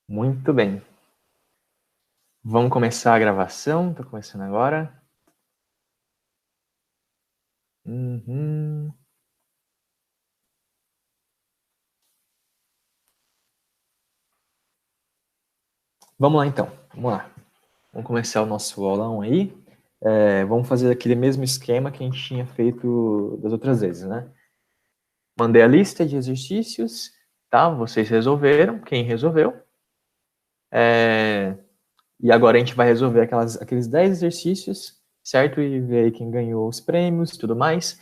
Muito bem. Vamos começar a gravação. Estou começando agora. Vamos lá, então. Vamos lá. Vamos começar o nosso aulão aí. Vamos fazer aquele mesmo esquema que a gente tinha feito das outras vezes, né? Mandei a lista de exercícios, tá? Vocês resolveram. Quem resolveu? E agora a gente vai resolver aqueles 10 exercícios, certo? E ver aí quem ganhou os prêmios e tudo mais.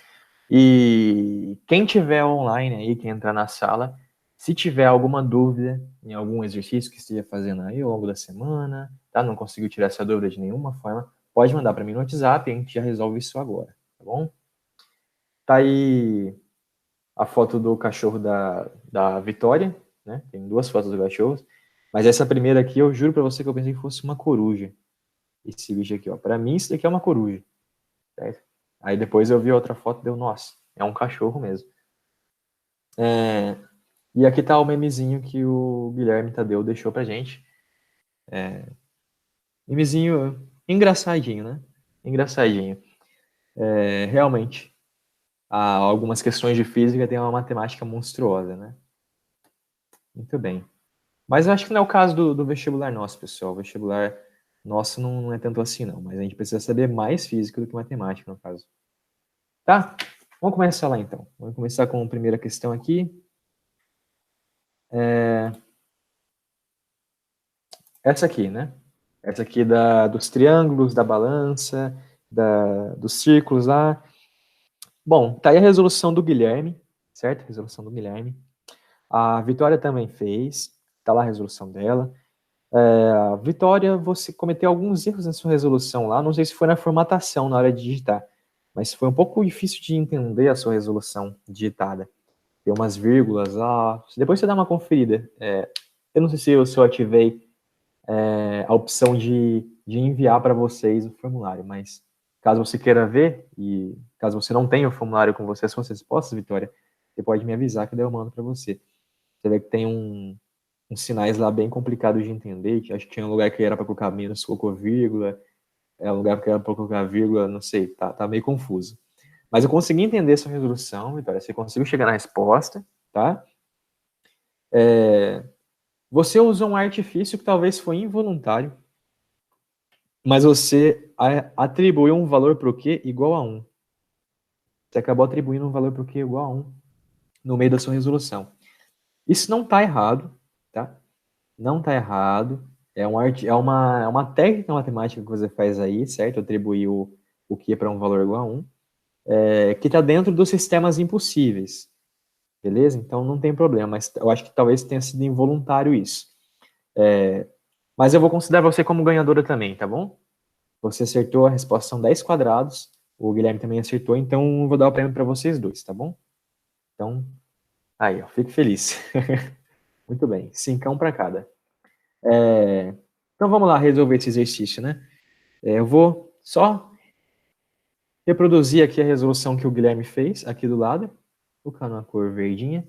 E quem tiver online aí, quem entrar na sala, se tiver alguma dúvida em algum exercício que esteja fazendo aí ao longo da semana, tá? Não conseguiu tirar essa dúvida de nenhuma forma, pode mandar para mim no WhatsApp e a gente já resolve isso agora, tá bom? Tá aí a foto do cachorro da Vitória, né? Tem duas fotos do cachorro, mas essa primeira aqui eu juro para você que eu pensei que fosse uma coruja. Esse bicho aqui, ó. Para mim isso daqui é uma coruja, certo? Aí depois eu vi outra foto e deu, nossa, é um cachorro mesmo. E aqui tá o memezinho que o Guilherme Tadeu deixou pra gente. Memezinho engraçadinho, né? Engraçadinho. Realmente, algumas questões de física têm uma matemática monstruosa, né? Muito bem. Mas eu acho que não é o caso do vestibular nosso, pessoal. O vestibular nosso não é tanto assim, não. Mas a gente precisa saber mais física do que matemática, no caso. Tá? Vamos começar lá, então. Vamos começar com a primeira questão aqui. Essa aqui, né? Essa aqui dos triângulos, da balança, dos círculos lá. Bom, tá aí a resolução do Guilherme, certo? Resolução do Guilherme. A Vitória também fez, tá lá a resolução dela. A Vitória, você cometeu alguns erros na sua resolução lá, não sei se foi na formatação na hora de digitar, mas foi um pouco difícil de entender a sua resolução digitada. Tem umas vírgulas lá, depois você dá uma conferida. Eu não sei se eu ativei a opção de enviar para vocês o formulário, mas caso você queira ver, e caso você não tenha o formulário com você, as suas respostas, Vitória, você pode me avisar que daí eu mando para você. Você vê que tem uns sinais lá bem complicados de entender, que acho que tinha um lugar que era para colocar menos, colocou vírgula, um lugar que era para colocar vírgula, não sei, tá meio confuso. Mas eu consegui entender sua resolução, Vitória, você conseguiu chegar na resposta, tá? Você usou um artifício que talvez foi involuntário, mas você atribuiu um valor para o Q igual a 1. Você acabou atribuindo um valor para o Q igual a 1 no meio da sua resolução. Isso não está errado, tá? Não está errado. É uma técnica matemática que você faz aí, certo? Atribuir o Q para um valor igual a 1, que está dentro dos sistemas impossíveis, beleza? Então não tem problema, mas eu acho que talvez tenha sido involuntário isso. Mas eu vou considerar você como ganhadora também, tá bom? Você acertou, a resposta são 10 quadrados. O Guilherme também acertou, então eu vou dar o prêmio para vocês dois, tá bom? Então, aí, ó, fico feliz. Muito bem, 5 para cada. Então vamos lá resolver esse exercício, né? Eu vou só reproduzir aqui a resolução que o Guilherme fez, aqui do lado. Vou colocar numa cor verdinha.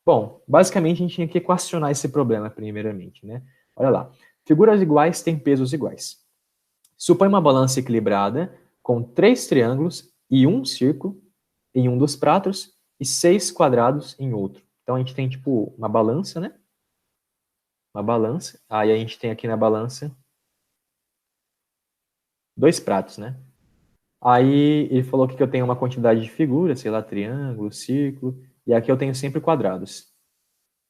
Bom, basicamente a gente tinha que equacionar esse problema primeiramente, né? Olha lá. Figuras iguais têm pesos iguais. Supõe uma balança equilibrada com 3 triângulos e um círculo em um dos pratos e 6 quadrados em outro. Então a gente tem tipo uma balança, né? Uma balança. Aí a gente tem aqui na balança 2 pratos, né? Aí ele falou que eu tenho uma quantidade de figuras, sei lá, triângulo, círculo, e aqui eu tenho sempre quadrados.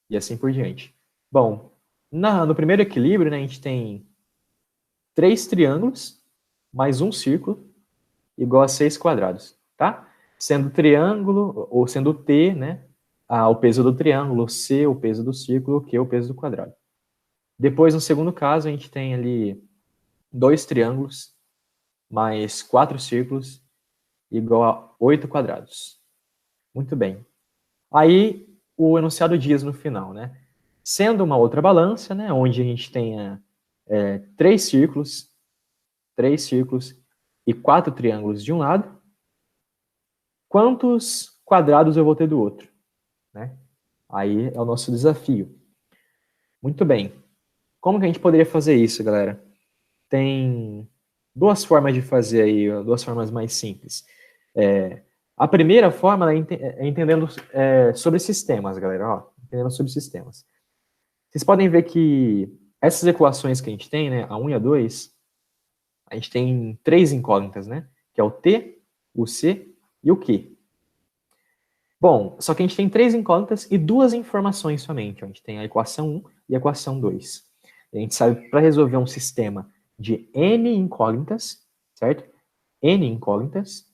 E assim por diante. Bom, no primeiro equilíbrio, né, a gente tem 3 triângulos mais um círculo igual a 6 quadrados, tá? Sendo triângulo, ou sendo T, né? O peso do triângulo, C, o peso do círculo, Q, o peso do quadrado. Depois, no segundo caso, a gente tem ali 2 triângulos mais 4 círculos igual a 8 quadrados. Muito bem. Aí, o enunciado diz no final, né? Sendo uma outra balança, né? Onde a gente tenha 3 círculos e 4 triângulos de um lado, quantos quadrados eu vou ter do outro, né? Aí é o nosso desafio. Muito bem. Como que a gente poderia fazer isso, galera? Tem duas formas de fazer aí, duas formas mais simples. A primeira forma é entendendo sobre sistemas, galera. Ó, entendendo sobre sistemas. Vocês podem ver que essas equações que a gente tem, né, a 1 e a 2, a gente tem três incógnitas, né? Que é o t, o c e o q. Bom, só que a gente tem três incógnitas e duas informações somente. A gente tem a equação 1 e a equação 2. E a gente sabe que para resolver um sistema de n incógnitas, certo? N incógnitas,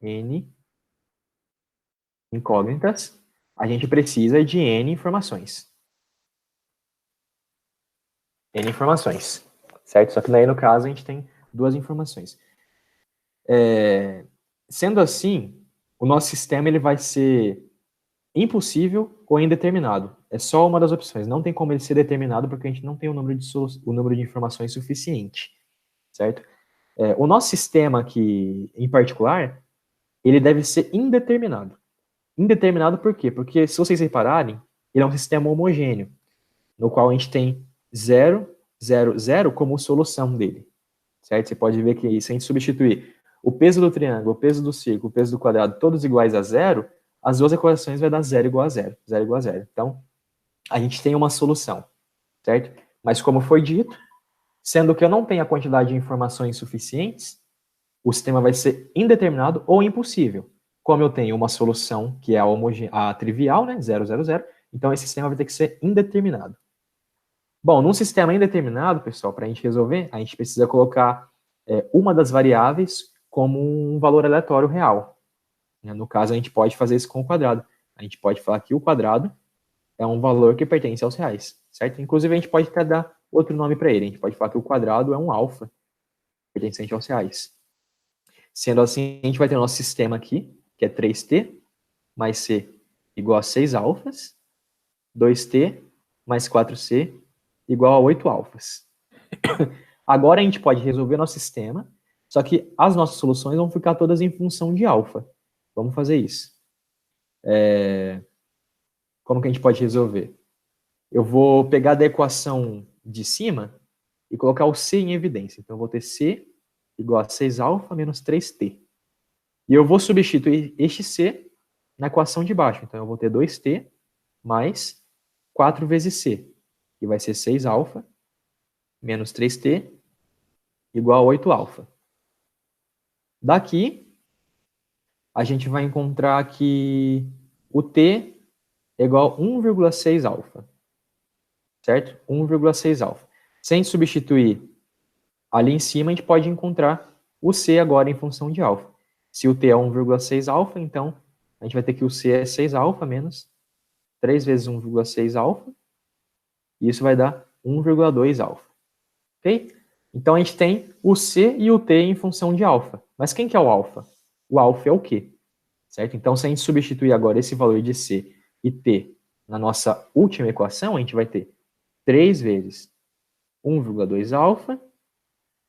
n incógnitas, a gente precisa de n informações. N informações, certo? Só que daí, no caso, a gente tem duas informações. Sendo assim, o nosso sistema ele vai ser impossível ou indeterminado. É só uma das opções. Não tem como ele ser determinado porque a gente não tem o número de informações suficiente, certo? O nosso sistema aqui, em particular, ele deve ser indeterminado. Indeterminado por quê? Porque, se vocês repararem, ele é um sistema homogêneo, no qual a gente tem 0, 0, 0 como solução dele, certo? Você pode ver que se a gente substituir o peso do triângulo, o peso do círculo, o peso do quadrado, todos iguais a zero, as duas equações vai dar 0 igual a 0, 0 igual a 0. Então, a gente tem uma solução, certo? Mas como foi dito, sendo que eu não tenho a quantidade de informações suficientes, o sistema vai ser indeterminado ou impossível. Como eu tenho uma solução que é a trivial, né, 0, 0, 0, então esse sistema vai ter que ser indeterminado. Bom, num sistema indeterminado, pessoal, para a gente resolver, a gente precisa colocar uma das variáveis como um valor aleatório real. No caso, a gente pode fazer isso com o quadrado. A gente pode falar que o quadrado é um valor que pertence aos reais, certo? Inclusive, a gente pode até dar outro nome para ele. A gente pode falar que o quadrado é um alfa pertencente aos reais. Sendo assim, a gente vai ter o nosso sistema aqui, que é 3t mais c igual a 6 alfas, 2t mais 4c igual a 8 alfas. Agora a gente pode resolver nosso sistema, só que as nossas soluções vão ficar todas em função de alfa. Vamos fazer isso. Como que a gente pode resolver? Eu vou pegar da equação de cima e colocar o c em evidência. Então, eu vou ter c igual a 6 alfa menos 3t. E eu vou substituir este c na equação de baixo. Então, eu vou ter 2t mais 4 vezes c, que vai ser 6 alfa menos 3t igual a 8 alfa. Daqui, a gente vai encontrar que o t é igual a 1,6 alfa, certo? 1,6 alfa. Se a gente substituir ali em cima, a gente pode encontrar o c agora em função de alfa. Se o t é 1,6 alfa, então a gente vai ter que o c é 6 alfa menos 3 vezes 1,6 alfa, e isso vai dar 1,2 alfa. Ok? Então a gente tem o c e o t em função de alfa. Mas quem que é o alfa? O alfa é o q, certo? Então se a gente substituir agora esse valor de c e t na nossa última equação, a gente vai ter 3 vezes 1,2 alfa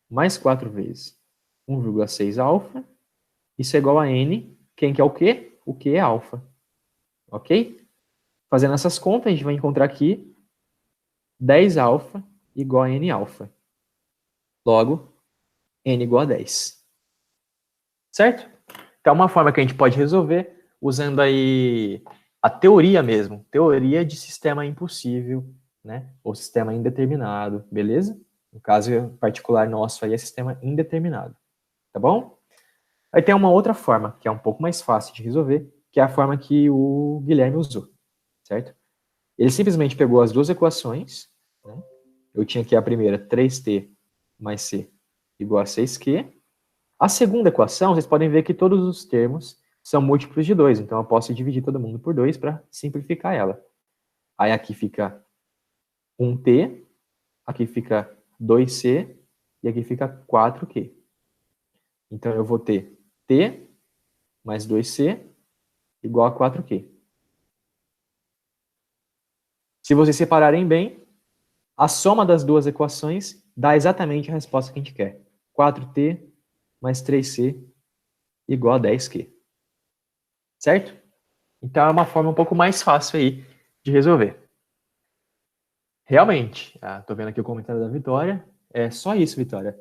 mais 4 vezes 1,6 alfa. Isso é igual a n. Quem que é o quê? O q é alfa. Ok? Fazendo essas contas, a gente vai encontrar aqui 10 alfa igual a n alfa. Logo, n igual a 10. Certo? Então, uma forma que a gente pode resolver usando aí a teoria mesmo. Teoria de sistema impossível, né? Ou sistema indeterminado, beleza? No caso particular nosso aí é sistema indeterminado. Tá bom? Aí tem uma outra forma, que é um pouco mais fácil de resolver, que é a forma que o Guilherme usou, certo? Ele simplesmente pegou as duas equações, né? Eu tinha aqui a primeira, 3t mais c igual a 6q. A segunda equação, vocês podem ver que todos os termos são múltiplos de 2, então eu posso dividir todo mundo por 2 para simplificar ela. Aí aqui fica 1t, aqui fica 2c e aqui fica 4q. Então eu vou ter t mais 2c igual a 4q. Se vocês separarem bem, a soma das duas equações dá exatamente a resposta que a gente quer. 4t mais 3c igual a 10q. Certo? Então é uma forma um pouco mais fácil aí de resolver. Realmente, tô vendo aqui o comentário da Vitória. É só isso, Vitória.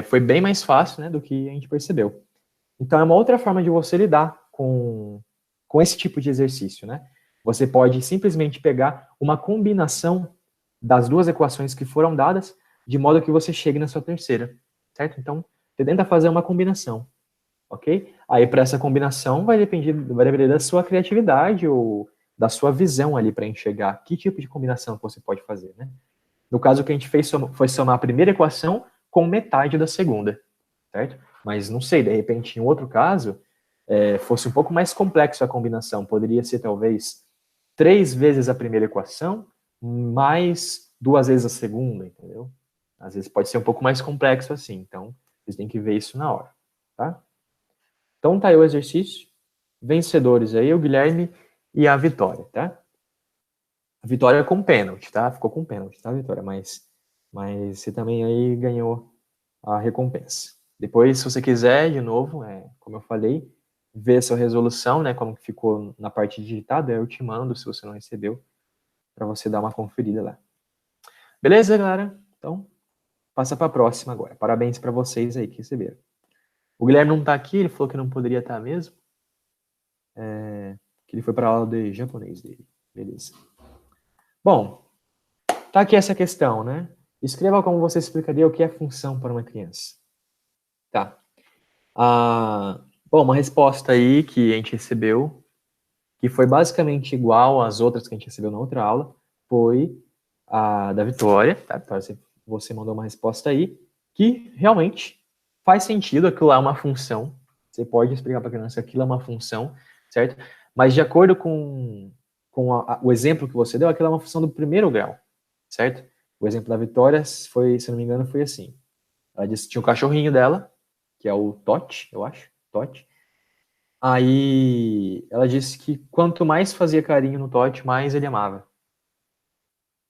Foi bem mais fácil, né, do que a gente percebeu. Então, é uma outra forma de você lidar com esse tipo de exercício, né? Você pode simplesmente pegar uma combinação das duas equações que foram dadas, de modo que você chegue na sua terceira, certo? Então, você tenta fazer uma combinação, ok? Aí, para essa combinação, vai depender da sua criatividade ou da sua visão ali para enxergar que tipo de combinação que você pode fazer, né? No caso, o que a gente fez foi somar a primeira equação com metade da segunda, certo? Mas não sei, de repente, em outro caso, fosse um pouco mais complexo a combinação. Poderia ser, talvez, 3 vezes a primeira equação, mais 2 vezes a segunda, entendeu? Às vezes pode ser um pouco mais complexo assim. Então, vocês têm que ver isso na hora, tá? Então, tá aí o exercício. Vencedores aí, o Guilherme e a Vitória, tá? A Vitória com pênalti, tá? Ficou com pênalti, tá, Vitória? Mas você também aí ganhou a recompensa. Depois, se você quiser, de novo, como eu falei, ver sua resolução, né, como ficou na parte digitada, eu te mando, se você não recebeu, para você dar uma conferida lá. Beleza, galera? Então, passa para a próxima agora. Parabéns para vocês aí que receberam. O Guilherme não está aqui, ele falou que não poderia estar mesmo, que ele foi para a aula de japonês dele. Beleza. Bom, tá aqui essa questão, né? Escreva como você explicaria o que é função para uma criança. Tá. Bom, uma resposta aí que a gente recebeu, que foi basicamente igual às outras que a gente recebeu na outra aula, foi a da Vitória, tá? Vitória, você mandou uma resposta aí, que realmente faz sentido, aquilo lá é uma função, você pode explicar para a criança que aquilo é uma função, certo? Mas de acordo com o exemplo que você deu, aquilo é uma função do primeiro grau, certo? O exemplo da Vitória foi, se não me engano, foi assim. Ela disse que tinha o cachorrinho dela, que é o Totti, eu acho, Totti. Aí ela disse que quanto mais fazia carinho no Totti, mais ele amava.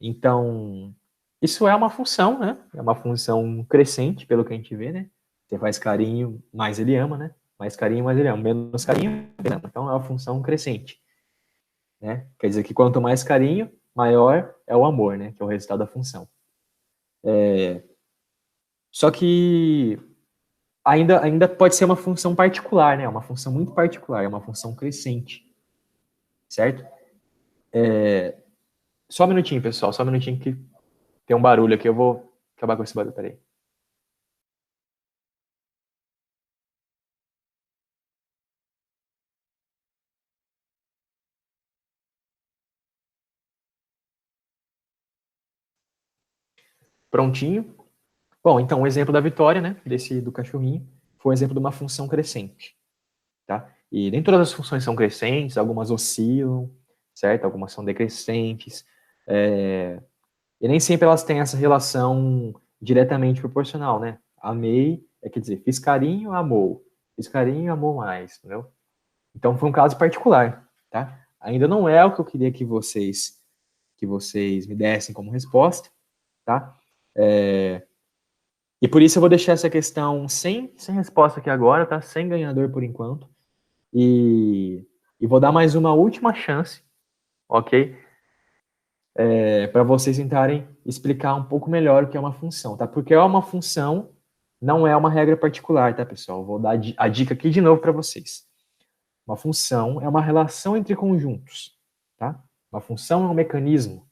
Então, isso é uma função, né? É uma função crescente, pelo que a gente vê, né? Você faz carinho, mais ele ama, né? Mais carinho, mais ele ama. Menos carinho, ele ama. Então, é uma função crescente, né? Quer dizer que quanto mais carinho, maior é o amor, né? Que é o resultado da função. Só que ainda pode ser uma função particular, né? Uma função muito particular, é uma função crescente, certo? Só um minutinho, pessoal, só um minutinho que tem um barulho aqui, eu vou acabar com esse barulho, peraí. Prontinho. Bom, então o exemplo da Vitória, né, do cachorrinho, foi um exemplo de uma função crescente, tá? E nem todas as funções são crescentes, algumas oscilam, certo? Algumas são decrescentes, e nem sempre elas têm essa relação diretamente proporcional, né? Amei, quer dizer, fiz carinho, amou. Fiz carinho, amou mais, entendeu? Então foi um caso particular, tá? Ainda não é o que eu queria que vocês me dessem como resposta, tá? E por isso eu vou deixar essa questão sem resposta aqui agora, tá? Sem ganhador por enquanto. E vou dar mais uma última chance, ok? Para vocês tentarem explicar um pouco melhor o que é uma função, tá? Porque é uma função, não é uma regra particular, tá, pessoal? Vou dar a dica aqui de novo para vocês. Uma função é uma relação entre conjuntos, tá? Uma função é um mecanismo,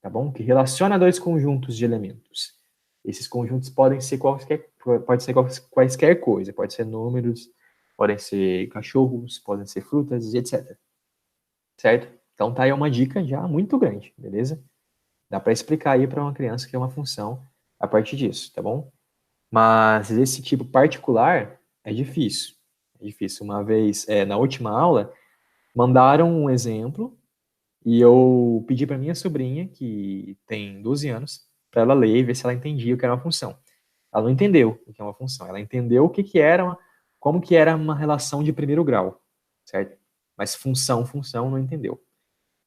tá bom? Que relaciona dois conjuntos de elementos. Esses conjuntos podem ser quaisquer coisa, pode ser números, podem ser cachorros, podem ser frutas, etc. Certo? Então tá aí uma dica já muito grande, beleza? Dá para explicar aí para uma criança que é uma função a partir disso, tá bom? Mas esse tipo particular é difícil. É difícil. Uma vez, na última aula, mandaram um exemplo e eu pedi para minha sobrinha, que tem 12 anos, para ela ler e ver se ela entendia o que era uma função. Ela não entendeu o que é uma função. Ela entendeu o que era, como que era uma relação de primeiro grau, certo? Mas função, não entendeu.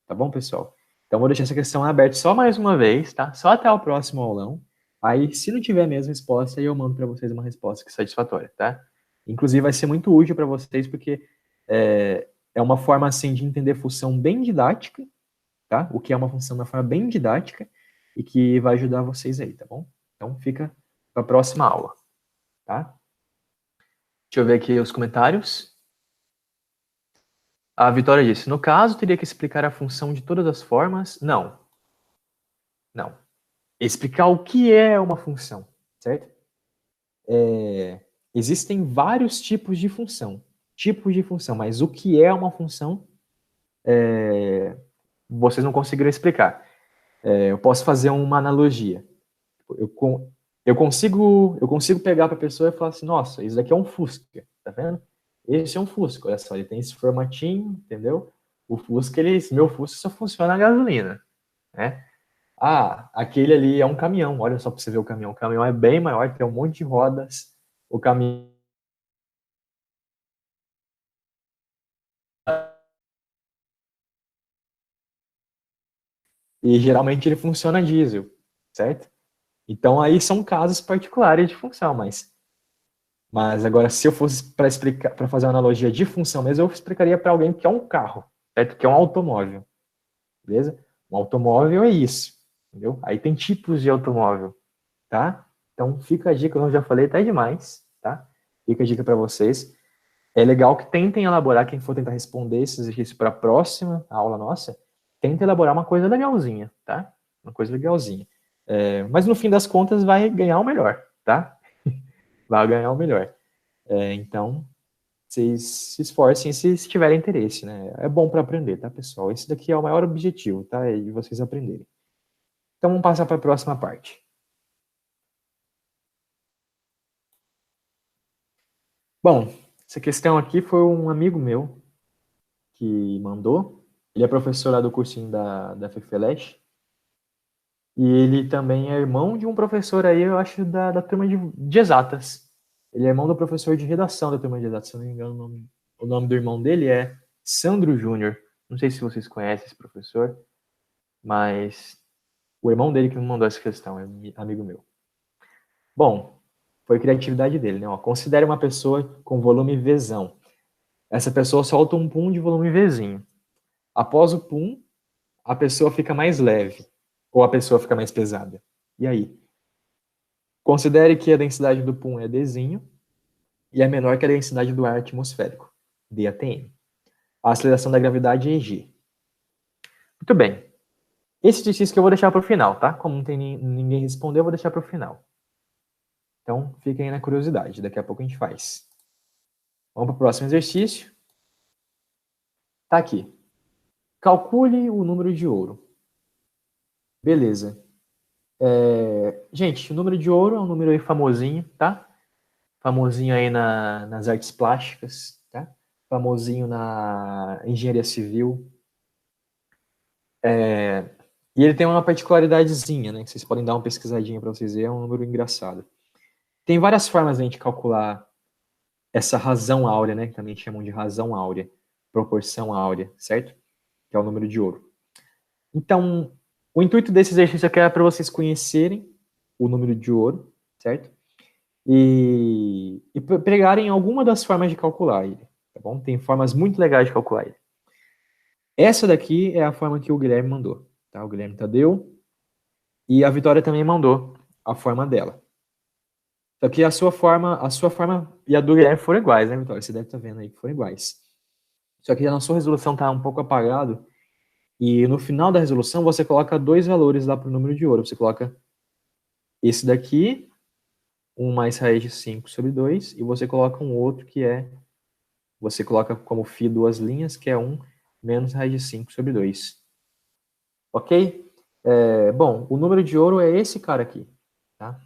Tá bom, pessoal? Então vou deixar essa questão aberta só mais uma vez, tá? Só até o próximo aulão. Aí, se não tiver a mesma resposta, aí eu mando para vocês uma resposta que é satisfatória, tá? Inclusive vai ser muito útil para vocês porque é uma forma assim de entender função bem didática, tá? O que é uma função de uma forma bem didática e que vai ajudar vocês aí, tá bom? Então fica para a próxima aula, tá? Deixa eu ver aqui os comentários. A Vitória disse, no caso, teria que explicar a função de todas as formas? Não. Não. Explicar o que é uma função, certo? Existem vários tipos de função. Mas o que é uma função, vocês não conseguiram explicar. Eu posso fazer uma analogia. Eu consigo pegar para a pessoa e falar assim, nossa, isso daqui é um Fusca, tá vendo? Esse é um Fusca, olha só, ele tem esse formatinho, entendeu? O Fusca, meu Fusca só funciona a gasolina, né? Ah, aquele ali é um caminhão, olha só para você ver o caminhão. O caminhão é bem maior, tem um monte de rodas. O caminhão e geralmente ele funciona a diesel, certo? Então aí são casos particulares de função, mas agora se eu fosse para explicar, para fazer uma analogia de função mesmo, eu explicaria para alguém que é um carro, certo? Que é um automóvel, beleza? Um automóvel é isso, entendeu? Aí tem tipos de automóvel, tá? Então fica a dica, eu já falei até demais, tá? Fica a dica para vocês. É legal que tentem elaborar, quem for tentar responder esse exercício para a próxima aula nossa, tenta elaborar uma coisa legalzinha, tá? Uma coisa legalzinha. Mas no fim das contas vai ganhar o melhor, tá? Vai ganhar o melhor. Então, vocês se esforcem se tiverem interesse, né? É bom para aprender, tá, pessoal? Esse daqui é o maior objetivo, tá? É de vocês aprenderem. Então, vamos passar para a próxima parte. Bom, essa questão aqui foi um amigo meu que mandou. Ele é professor lá do cursinho da FFLESH. E ele também é irmão de um professor aí, eu acho, da turma de exatas. Ele é irmão do professor de redação da turma de exatas. Se eu não me engano, o nome do irmão dele é Sandro Júnior. Não sei se vocês conhecem esse professor, mas o irmão dele que me mandou essa questão, é amigo meu. Bom, foi criatividade dele, né? Ó, considere uma pessoa com volume Vzão. Essa pessoa solta um pum de volume Vzinho. Após o pum, a pessoa fica mais leve ou a pessoa fica mais pesada. E aí? Considere que a densidade do pum é Dzinho e é menor que a densidade do ar atmosférico, DATM. A aceleração da gravidade é G. Muito bem. Esse exercício que eu vou deixar para o final, tá? Como não tem ninguém respondeu, eu vou deixar para o final. Então, fiquem aí na curiosidade. Daqui a pouco a gente faz. Vamos para o próximo exercício. Tá aqui. Calcule o número de ouro. Beleza. Gente, o número de ouro é um número aí famosinho, tá? Famosinho aí nas artes plásticas, tá? Famosinho na engenharia civil. E ele tem uma particularidadezinha, né? Que vocês podem dar uma pesquisadinha para vocês verem, é um número engraçado. Tem várias formas de a gente calcular essa razão áurea, né? Que também chamam de razão áurea, proporção áurea, certo? Que é o número de ouro. Então, o intuito desse exercício aqui é para vocês conhecerem o número de ouro, certo? E pegarem alguma das formas de calcular ele, tá bom? Tem formas muito legais de calcular ele. Essa daqui é a forma que o Guilherme mandou, tá? O Guilherme Tadeu e a Vitória também mandou a forma dela. Só que a sua forma e a do Guilherme foram iguais, né, Vitória? Você deve estar vendo aí que foram iguais. Só que a sua resolução está um pouco apagado e no final da resolução você coloca dois valores lá para o número de ouro. Você coloca esse daqui, 1 mais raiz de 5 sobre 2, e você coloca um outro que você coloca como φ duas linhas, que é 1 menos raiz de 5 sobre 2. Ok? Bom, o número de ouro é esse cara aqui, tá?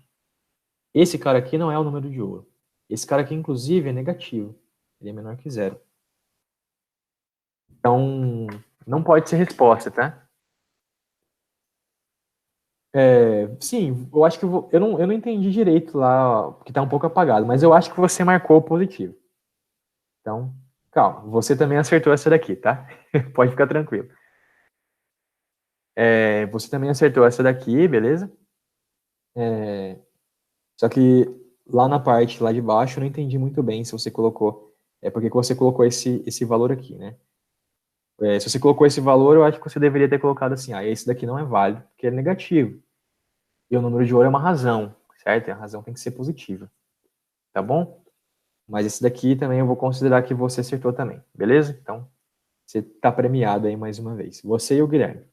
Esse cara aqui não é o número de ouro. Esse cara aqui, inclusive, é negativo. Ele é menor que zero. Então, não pode ser resposta, tá? Sim, eu acho que eu não entendi direito lá, porque tá um pouco apagado, mas eu acho que você marcou o positivo. Então, calma, você também acertou essa daqui, tá? Pode ficar tranquilo. Você também acertou essa daqui, beleza? Só que lá na parte lá de baixo eu não entendi muito bem se você colocou. Porque você colocou esse valor aqui, né? Se você colocou esse valor, eu acho que você deveria ter colocado assim, esse daqui não é válido, porque é negativo. E o número de ouro é uma razão, certo? E a razão tem que ser positiva. Tá bom? Mas esse daqui também eu vou considerar que você acertou também, beleza? Então, você tá premiado aí mais uma vez. Você e o Guilherme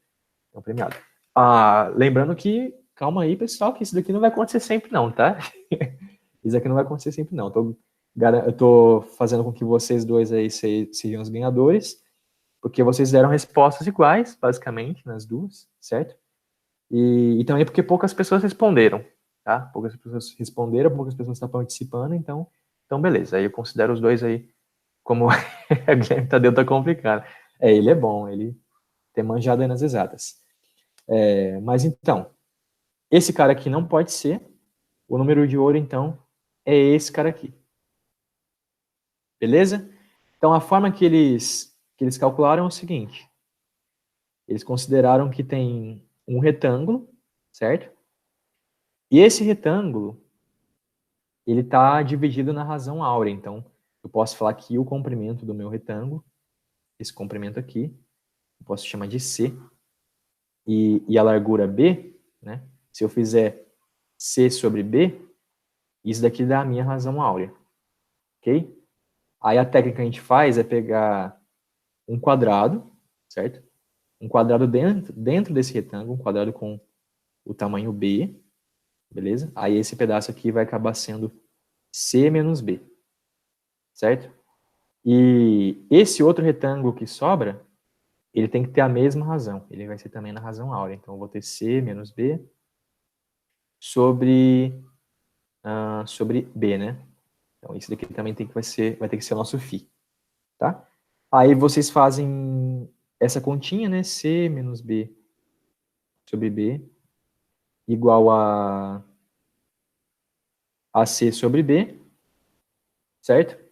estão premiados. Lembrando que, calma aí, pessoal, que isso daqui não vai acontecer sempre não, tá? Isso aqui não vai acontecer sempre não. Eu tô fazendo com que vocês dois aí sejam os ganhadores, porque vocês deram respostas iguais, basicamente, nas duas, certo? E também porque poucas pessoas responderam, tá? Poucas pessoas responderam, poucas pessoas estão participando, então beleza. Aí eu considero os dois aí como a Guilherme Tadeu tá complicado. Ele é bom, ele tem manjado aí nas exatas. Mas então, esse cara aqui não pode ser. O número de ouro, então, é esse cara aqui. Beleza? Então, a forma que eles calcularam é o seguinte. Eles consideraram que tem um retângulo, certo? E esse retângulo, ele está dividido na razão áurea. Então, eu posso falar que o comprimento do meu retângulo, esse comprimento aqui, eu posso chamar de C, e a largura B, né? Se eu fizer C sobre B, isso daqui dá a minha razão áurea, ok? Aí a técnica que a gente faz é pegar um quadrado, certo? Um quadrado dentro desse retângulo, um quadrado com o tamanho B, beleza? Aí esse pedaço aqui vai acabar sendo C menos B, certo? E esse outro retângulo que sobra, ele tem que ter a mesma razão. Ele vai ser também na razão áurea. Então, eu vou ter C menos B sobre B, né? Então, isso daqui também vai ter que ser o nosso φ, tá? Aí vocês fazem essa continha, né? C menos B sobre B igual a C sobre B, certo?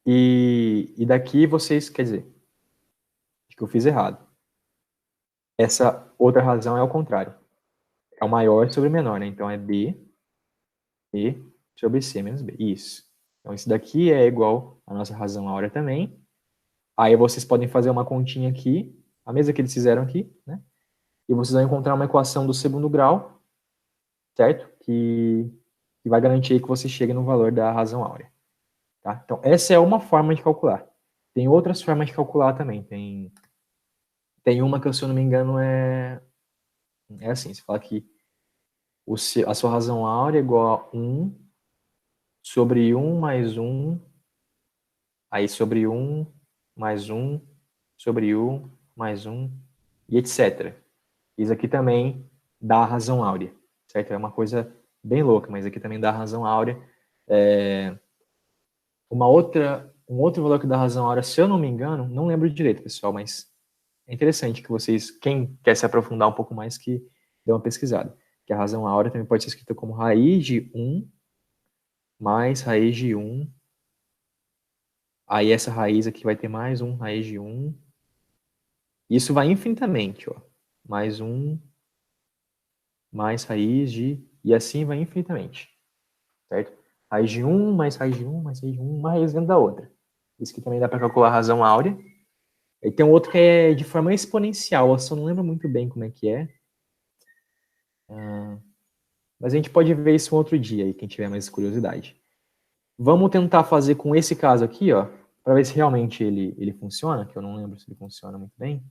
E daqui vocês, quer dizer, acho que eu fiz errado. Essa outra razão é ao contrário. É o maior sobre o menor, né? Então é B sobre C menos B. Isso. Então isso daqui é igual à nossa razão áurea também. Aí vocês podem fazer uma continha aqui, a mesma que eles fizeram aqui, né? E vocês vão encontrar uma equação do segundo grau, certo? Que vai garantir que você chegue no valor da razão áurea. Tá? Então, essa é uma forma de calcular. Tem outras formas de calcular também. Tem uma que, se eu não me engano, é assim. Você fala que a sua razão áurea é igual a 1 sobre 1 mais 1, aí sobre 1 mais 1, sobre 1 mais 1, e etc. Isso aqui também dá a razão áurea, certo? É uma coisa bem louca, mas aqui também dá a razão áurea. Um outro valor que dá a razão áurea, se eu não me engano, não lembro direito, pessoal, mas é interessante que vocês, quem quer se aprofundar um pouco mais, que dê uma pesquisada. Que a razão áurea também pode ser escrita como raiz de 1 mais raiz de 1. Aí essa raiz aqui vai ter mais 1 raiz de 1. Isso vai infinitamente, ó. Mais 1 mais raiz de... E assim vai infinitamente, certo? Raiz de 1 mais raiz de 1 mais raiz de 1, uma raiz dentro da outra. Isso aqui também dá para calcular a razão áurea. E tem um outro que é de forma exponencial, eu só não lembro muito bem como é que é. Mas a gente pode ver isso um outro dia aí, quem tiver mais curiosidade. Vamos tentar fazer com esse caso aqui, ó, para ver se realmente ele funciona, que eu não lembro se ele funciona muito bem.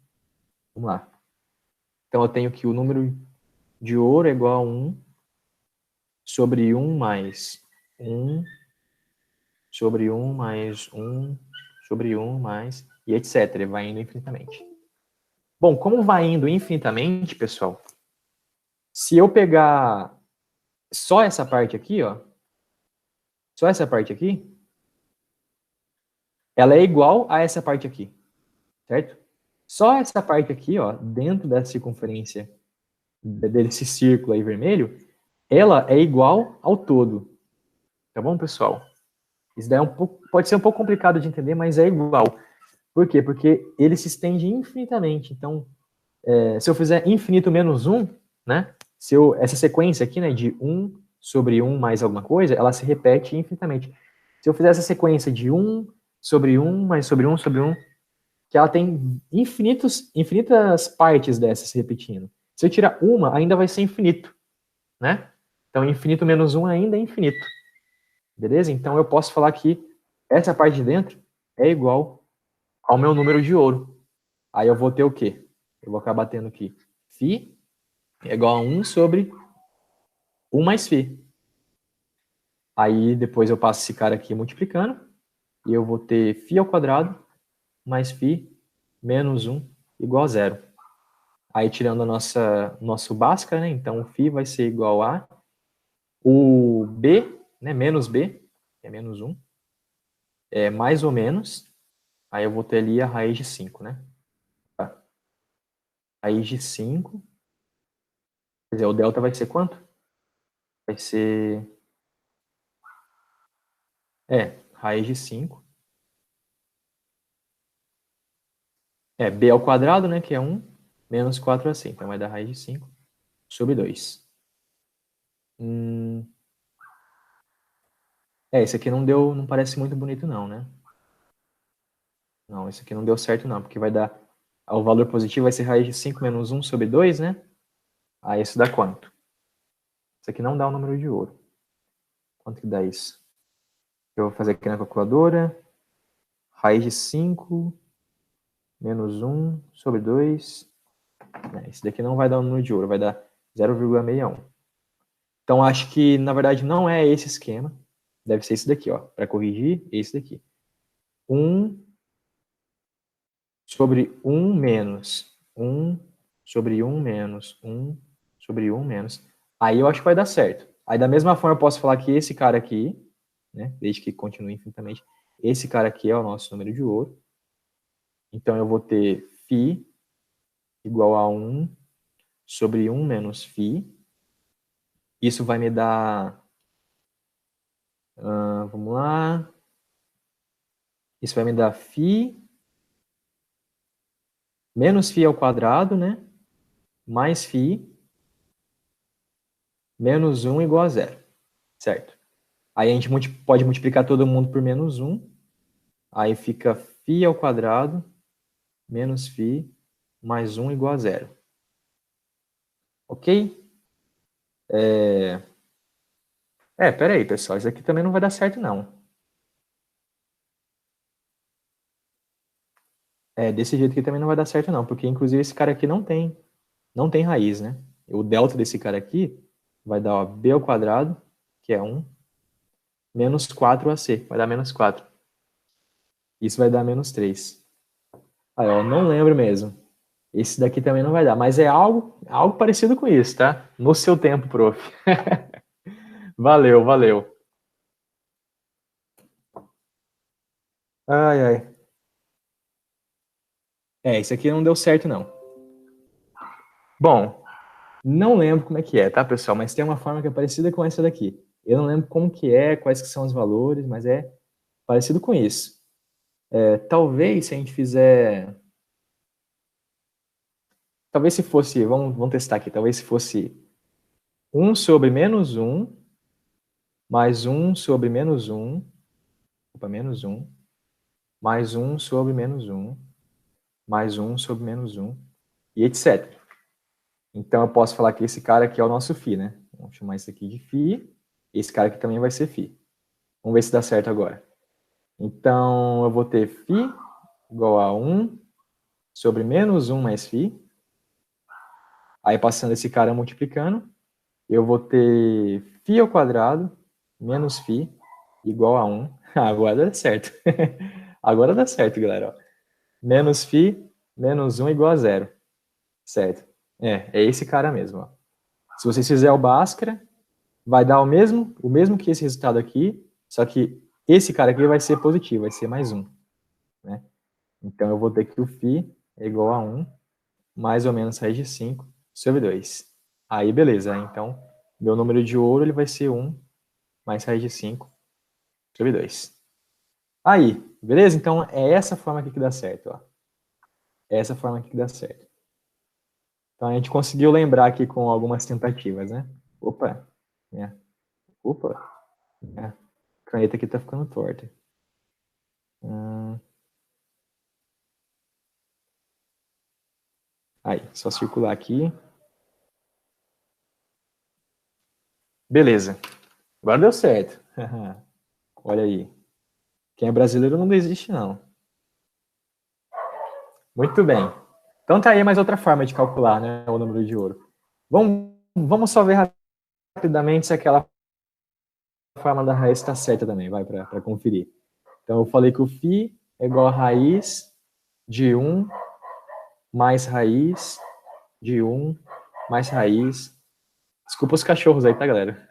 Vamos lá. Então eu tenho que o número de ouro é igual a 1 sobre 1 mais 1 sobre 1 mais 1 sobre 1 mais... e etc. Ele vai indo infinitamente. Bom, como vai indo infinitamente, pessoal, se eu pegar só essa parte aqui, ó, só essa parte aqui, ela é igual a essa parte aqui, certo? Só essa parte aqui, ó, dentro da circunferência desse círculo aí vermelho, ela é igual ao todo. Tá bom, pessoal? Isso daí pode ser um pouco complicado de entender, mas é igual. Por quê? Porque ele se estende infinitamente. Então, se eu fizer infinito menos 1, né? Essa sequência aqui, né, de 1 sobre 1 mais alguma coisa, ela se repete infinitamente. Se eu fizer essa sequência de 1 sobre 1 mais sobre 1 sobre 1, que ela tem infinitas partes dessas se repetindo. Se eu tirar uma, ainda vai ser infinito. né? Então, infinito menos 1 ainda é infinito. Beleza? Então, eu posso falar que essa parte de dentro é igual ao meu número de ouro. Aí eu vou ter o quê? Eu vou acabar tendo que φ é igual a 1 sobre 1 mais φ. Aí depois eu passo esse cara aqui multiplicando, e eu vou ter φ ao quadrado mais φ menos 1 igual a zero. Aí tirando a nosso Bhaskara, né? Então o φ vai ser igual a o b, né? Menos b, que é menos 1, é mais ou menos. Aí eu vou ter ali a raiz de 5, né? Tá. Raiz de 5. Quer dizer, o delta vai ser quanto? Vai ser... raiz de 5. B ao quadrado, né? Que é 1, menos 4ac. Então vai dar raiz de 5 sobre 2. Esse aqui não deu, não parece muito bonito não, né? Não, esse aqui não deu certo não, porque vai dar... O valor positivo vai ser raiz de 5 menos 1 sobre 2, né? Aí isso dá quanto? Isso aqui não dá o número de ouro. Quanto que dá isso? Eu vou fazer aqui na calculadora. Raiz de 5 menos 1 sobre 2. Esse daqui não vai dar o número de ouro, vai dar 0,61. Então, acho que, na verdade, não é esse esquema. Deve ser esse daqui, ó. Para corrigir, esse daqui. 1 sobre 1 menos 1 sobre 1 menos 1 sobre 1 menos. Aí eu acho que vai dar certo. Aí, da mesma forma, eu posso falar que esse cara aqui, né, desde que continue infinitamente, esse cara aqui é o nosso número de ouro. Então, eu vou ter φ igual a 1 sobre 1 menos φ. Isso vai me dar... vamos lá. Isso vai me dar φ menos φ ao quadrado, né? Mais φ menos 1 igual a zero. Certo? Aí a gente pode multiplicar todo mundo por menos 1. Aí fica φ ao quadrado menos φ mais 1 igual a zero. Ok? Pera aí, pessoal. Isso aqui também não vai dar certo, não. Desse jeito aqui também não vai dar certo, não. Porque, inclusive, esse cara aqui não tem raiz, né? O delta desse cara aqui vai dar, ó, b ao quadrado, que é 1, menos 4ac. Vai dar menos 4. Isso vai dar menos 3. Aí, ó, não lembro mesmo. Esse daqui também não vai dar, mas é algo parecido com isso, tá? No seu tempo, prof. Valeu, valeu. Ai, ai. Isso aqui não deu certo, não. Bom, não lembro como é que é, tá, pessoal? Mas tem uma forma que é parecida com essa daqui. Eu não lembro como que é, quais que são os valores, mas é parecido com isso. Talvez se a gente fizer... Talvez se fosse... Vamos testar aqui. Talvez se fosse 1 sobre menos 1 mais 1 sobre menos 1. Opa, menos 1. Mais 1 sobre menos 1. Mais 1 sobre menos 1. E etc. Então eu posso falar que esse cara aqui é o nosso φ, né? Vamos chamar isso aqui de φ. Esse cara aqui também vai ser φ. Vamos ver se dá certo agora. Então eu vou ter φ igual a 1 sobre menos 1 mais φ. Aí passando esse cara multiplicando, eu vou ter φ ao quadrado menos φ igual a 1. Agora dá certo. Agora dá certo, galera. Menos φ menos 1 igual a zero. Certo. É esse cara mesmo. Ó. Se vocês fizerem o Bhaskara, vai dar o mesmo que esse resultado aqui, só que esse cara aqui vai ser positivo, vai ser mais 1. Né? Então eu vou ter que o φ é igual a 1, mais ou menos raiz de 5 sobre 2. Aí beleza, então meu número de ouro ele vai ser 1 mais raiz de 5 sobre 2. Aí, beleza? Então é essa forma aqui que dá certo. Ó. É essa forma aqui que dá certo. Então a gente conseguiu lembrar aqui com algumas tentativas, né? Opa, opa, a caneta aqui tá ficando torta. Aí, só circular aqui. Beleza. Agora deu certo. Olha aí. Quem é brasileiro não desiste, não. Muito bem. Então tá aí mais outra forma de calcular, né, o número de ouro. Vamos só ver rapidamente se aquela forma da raiz está certa também, vai, para conferir. Então eu falei que o φ é igual a raiz de 1 mais raiz de 1 mais raiz. Desculpa os cachorros aí, tá, galera?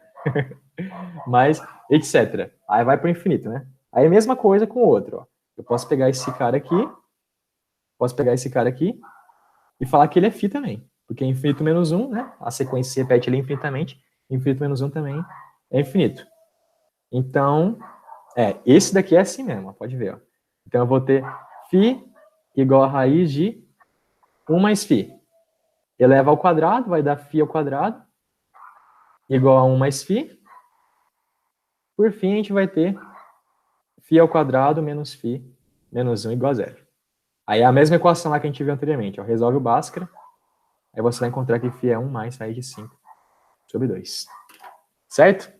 Mas, etc. Aí vai para o infinito, né? Aí a mesma coisa com o outro, ó. Eu posso pegar esse cara aqui, e falar que ele é φ também. Porque infinito menos 1, né? A sequência se repete ali infinitamente. Infinito menos 1 também é infinito. Então, esse daqui é assim mesmo, ó, pode ver. Ó. Então eu vou ter φ igual a raiz de 1 mais φ. Eleva ao quadrado, vai dar φ ao quadrado, igual a 1 mais φ. Por fim, a gente vai ter φ ao quadrado menos φ menos 1 igual a 0. Aí é a mesma equação lá que a gente viu anteriormente. Ó. Resolve o Bhaskara, aí você vai encontrar que φ é 1 mais raiz de 5 sobre 2. Certo?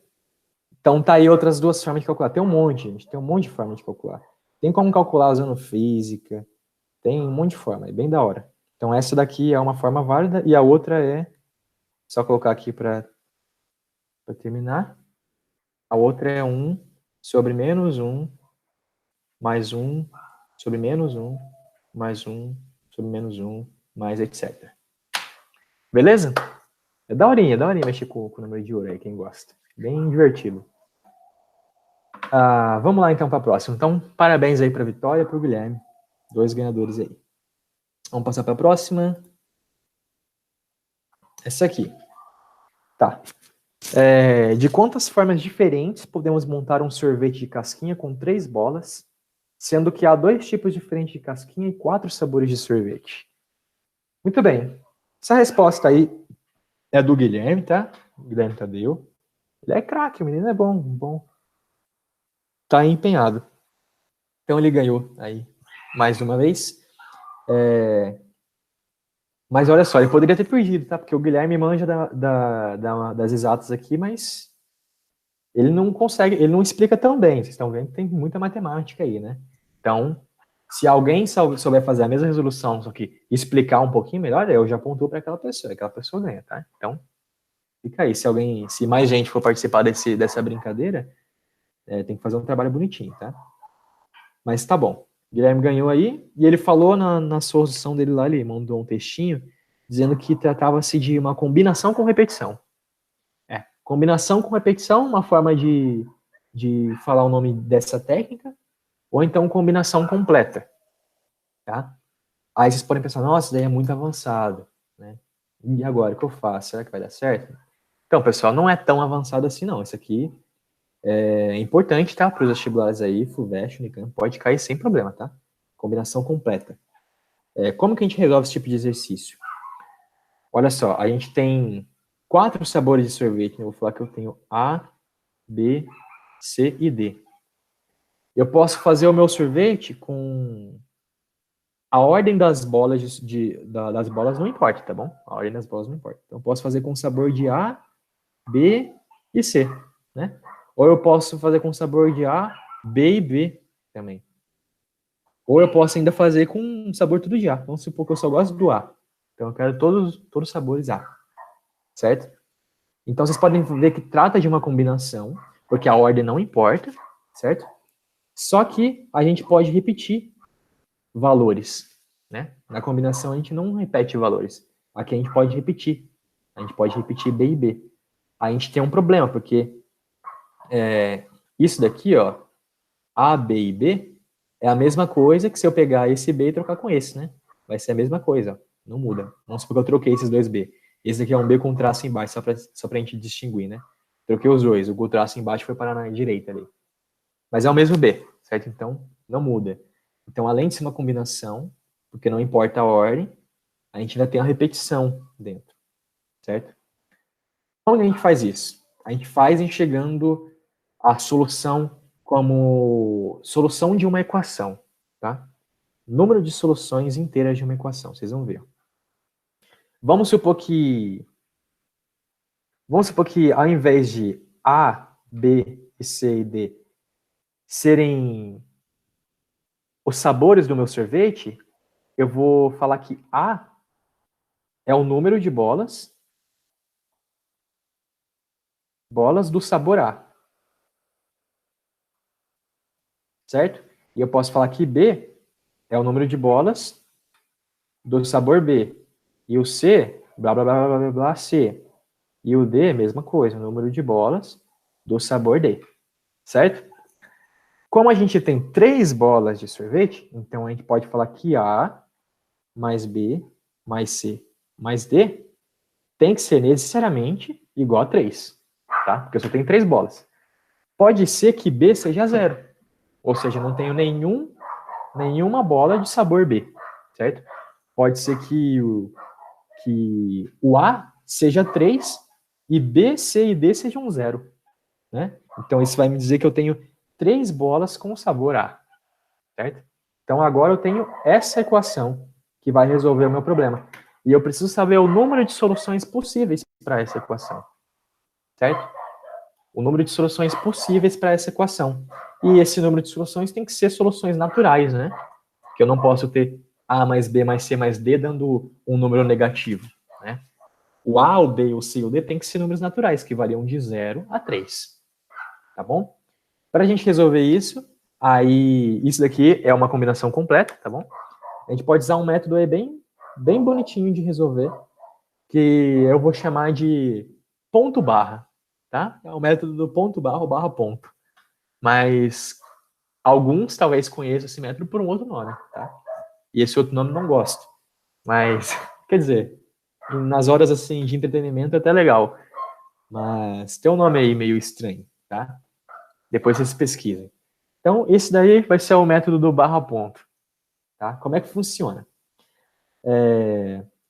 Então tá aí outras duas formas de calcular. Tem um monte, gente. Tem um monte de forma de calcular. Tem como calcular usando física. Tem um monte de forma. É bem da hora. Então essa daqui é uma forma válida e a outra é... Só colocar aqui para terminar. A outra é 1 sobre menos 1 mais 1 sobre menos 1 mais 1 sobre menos 1 mais etc. Beleza? É daorinha mexer com o número de ouro aí, quem gosta. Bem divertido. Vamos lá então para a próxima. Então, parabéns aí para a Vitória e para o Guilherme. 2 ganhadores aí. Vamos passar para a próxima. Essa aqui. Tá. De quantas formas diferentes podemos montar um sorvete de casquinha com 3 bolas, sendo que há 2 tipos diferentes de casquinha e 4 sabores de sorvete? Muito bem. Essa resposta aí é do Guilherme, tá? Guilherme Tadeu. Ele é craque, o menino é bom. Tá empenhado. Então ele ganhou aí mais uma vez. Mas olha só, ele poderia ter perdido, tá? Porque o Guilherme manja das exatas aqui, mas ele não consegue, ele não explica tão bem. Vocês estão vendo que tem muita matemática aí, né? Então, se alguém souber fazer a mesma resolução, só que explicar um pouquinho melhor, eu já pontuo para aquela pessoa ganha, tá? Então, fica aí. Se mais gente for participar dessa brincadeira, tem que fazer um trabalho bonitinho, tá? Mas tá bom. Guilherme ganhou aí, e ele falou na solução dele lá, ele mandou um textinho, dizendo que tratava-se de uma combinação com repetição. Combinação com repetição, uma forma de falar o nome dessa técnica, ou então combinação completa, tá? Aí vocês podem pensar, nossa, daí é muito avançado, né? E agora, o que eu faço? Será que vai dar certo? Então, pessoal, não é tão avançado assim, não. Isso aqui é importante, tá? Para os vestibulares aí, FUVEST, Unicamp, pode cair sem problema, tá? Combinação completa. Como que a gente resolve esse tipo de exercício? Olha só, a gente tem 4 sabores de sorvete. Eu vou falar que eu tenho A, B, C e D. Eu posso fazer o meu sorvete com... A ordem das bolas das bolas não importa, tá bom? A ordem das bolas não importa. Então, eu posso fazer com sabor de A, B e C, né? Ou eu posso fazer com sabor de A, B e B também. Ou eu posso ainda fazer com sabor tudo de A. Vamos supor que eu só gosto do A. Então, eu quero todos os sabores A, certo? Então, vocês podem ver que trata de uma combinação, porque a ordem não importa, certo? Só que a gente pode repetir valores, né? Na combinação a gente não repete valores. Aqui a gente pode repetir. A gente pode repetir B e B. A gente tem um problema, porque isso daqui, ó, A, B e B, é a mesma coisa que se eu pegar esse B e trocar com esse, né? Vai ser a mesma coisa, ó. Não muda. Vamos supor que eu troquei esses dois B. Esse daqui é um B com traço embaixo, só pra gente distinguir, né? Troquei os dois. O traço embaixo foi parar na direita ali. Mas é o mesmo B, certo? Então, não muda. Então, além de ser uma combinação, porque não importa a ordem, a gente ainda tem a repetição dentro, certo? Como a gente faz isso? A gente faz enxergando a solução como solução de uma equação, tá? Número de soluções inteiras de uma equação, vocês vão ver. Vamos supor que Vamos supor que ao invés de A, B, e C e D serem os sabores do meu sorvete, eu vou falar que A é o número de bolas do sabor A, certo? E eu posso falar que B é o número de bolas do sabor B. E o C, blá, blá, blá, blá, blá, blá, C. E o D, mesma coisa, o número de bolas do sabor D, certo? Como a gente tem 3 bolas de sorvete, então a gente pode falar que A mais B mais C mais D tem que ser necessariamente igual a 3, tá? Porque eu só tenho 3 bolas. Pode ser que B seja 0, ou seja, não tenho nenhuma bola de sabor B, certo? Pode ser que o A seja 3 e B, C e D sejam 0, né? Então isso vai me dizer que eu tenho 3 bolas com sabor A, certo? Então agora eu tenho essa equação que vai resolver o meu problema. E eu preciso saber o número de soluções possíveis para essa equação, certo? O número de soluções possíveis para essa equação. E esse número de soluções tem que ser soluções naturais, né? Que eu não posso ter A mais B mais C mais D dando um número negativo, né? O A, o B, o C e o D tem que ser números naturais, que variam de 0 a 3, tá bom? Para a gente resolver isso, aí isso daqui é uma combinação completa, tá bom? A gente pode usar um método aí bem bonitinho de resolver, que eu vou chamar de ponto barra, tá? É o método do ponto barra ou barra ponto. Mas alguns talvez conheçam esse método por um outro nome, tá? E esse outro nome não gosto. Mas, quer dizer, nas horas assim de entretenimento é até legal. Mas tem um nome aí meio estranho, tá? Depois vocês pesquisem. Então, esse daí vai ser o método do barra ponto, tá? Como é que funciona?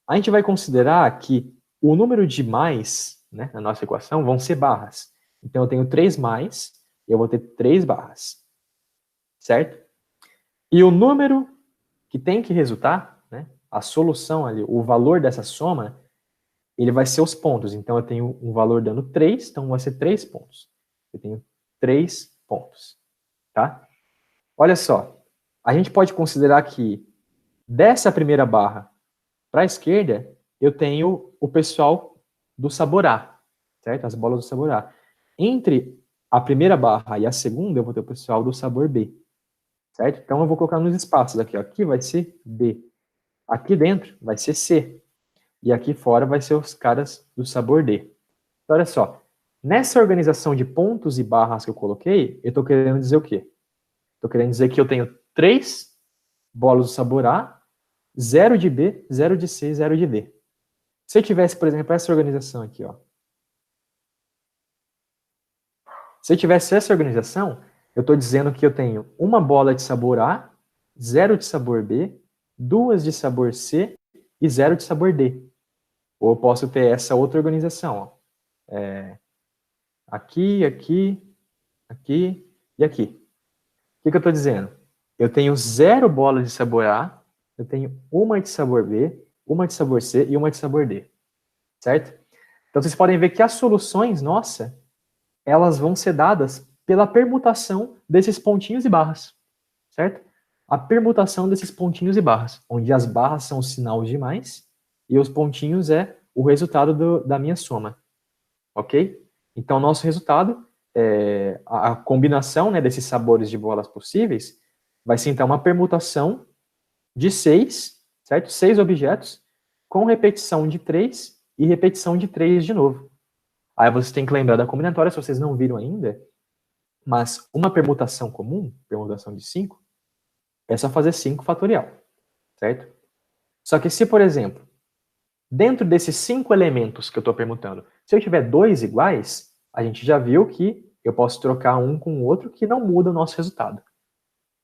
A gente vai considerar que o número de mais, né, na nossa equação, vão ser barras. Então, eu tenho 3 mais, eu vou ter 3 barras, certo? E o número que tem que resultar, né, a solução ali, o valor dessa soma, ele vai ser os pontos. Então, eu tenho um valor dando 3, então vai ser 3 pontos. Eu tenho 3 pontos, tá? Olha só, a gente pode considerar que dessa primeira barra para a esquerda, eu tenho o pessoal do sabor A, certo? As bolas do sabor A. Entre a primeira barra e a segunda, eu vou ter o pessoal do sabor B, certo? Então, eu vou colocar nos espaços aqui, ó. Aqui vai ser B. Aqui dentro vai ser C. E aqui fora vai ser os caras do sabor D. Então, olha só. Nessa organização de pontos e barras que eu coloquei, eu estou querendo dizer o quê? Estou querendo dizer que eu tenho 3 bolas do sabor A, 0 de B, 0 de C, 0 de D. Se eu tivesse, por exemplo, essa organização aqui, ó. Se eu tivesse essa organização, eu estou dizendo que eu tenho uma bola de sabor A, 0 de sabor B, 2 de sabor C e 0 de sabor D. Ou eu posso ter essa outra organização, ó. Aqui, aqui, aqui e aqui. O que eu estou dizendo? Eu tenho 0 bolas de sabor A, eu tenho uma de sabor B, uma de sabor C e uma de sabor D. Certo? Então vocês podem ver que as soluções, nossa, elas vão ser dadas pela permutação desses pontinhos e barras. Certo? A permutação desses pontinhos e barras, onde as barras são o sinal de mais e os pontinhos é o resultado da minha soma. Ok? Então, nosso resultado, a combinação, né, desses sabores de bolas possíveis, vai ser então uma permutação de 6, certo? 6 objetos, com repetição de 3 e repetição de 3 de novo. Aí você tem que lembrar da combinatória, se vocês não viram ainda, mas uma permutação comum, permutação de 5, é só fazer 5 fatorial, certo? Só que se, por exemplo, dentro desses 5 elementos que eu estou permutando, se eu tiver 2 iguais, a gente já viu que eu posso trocar um com o outro que não muda o nosso resultado.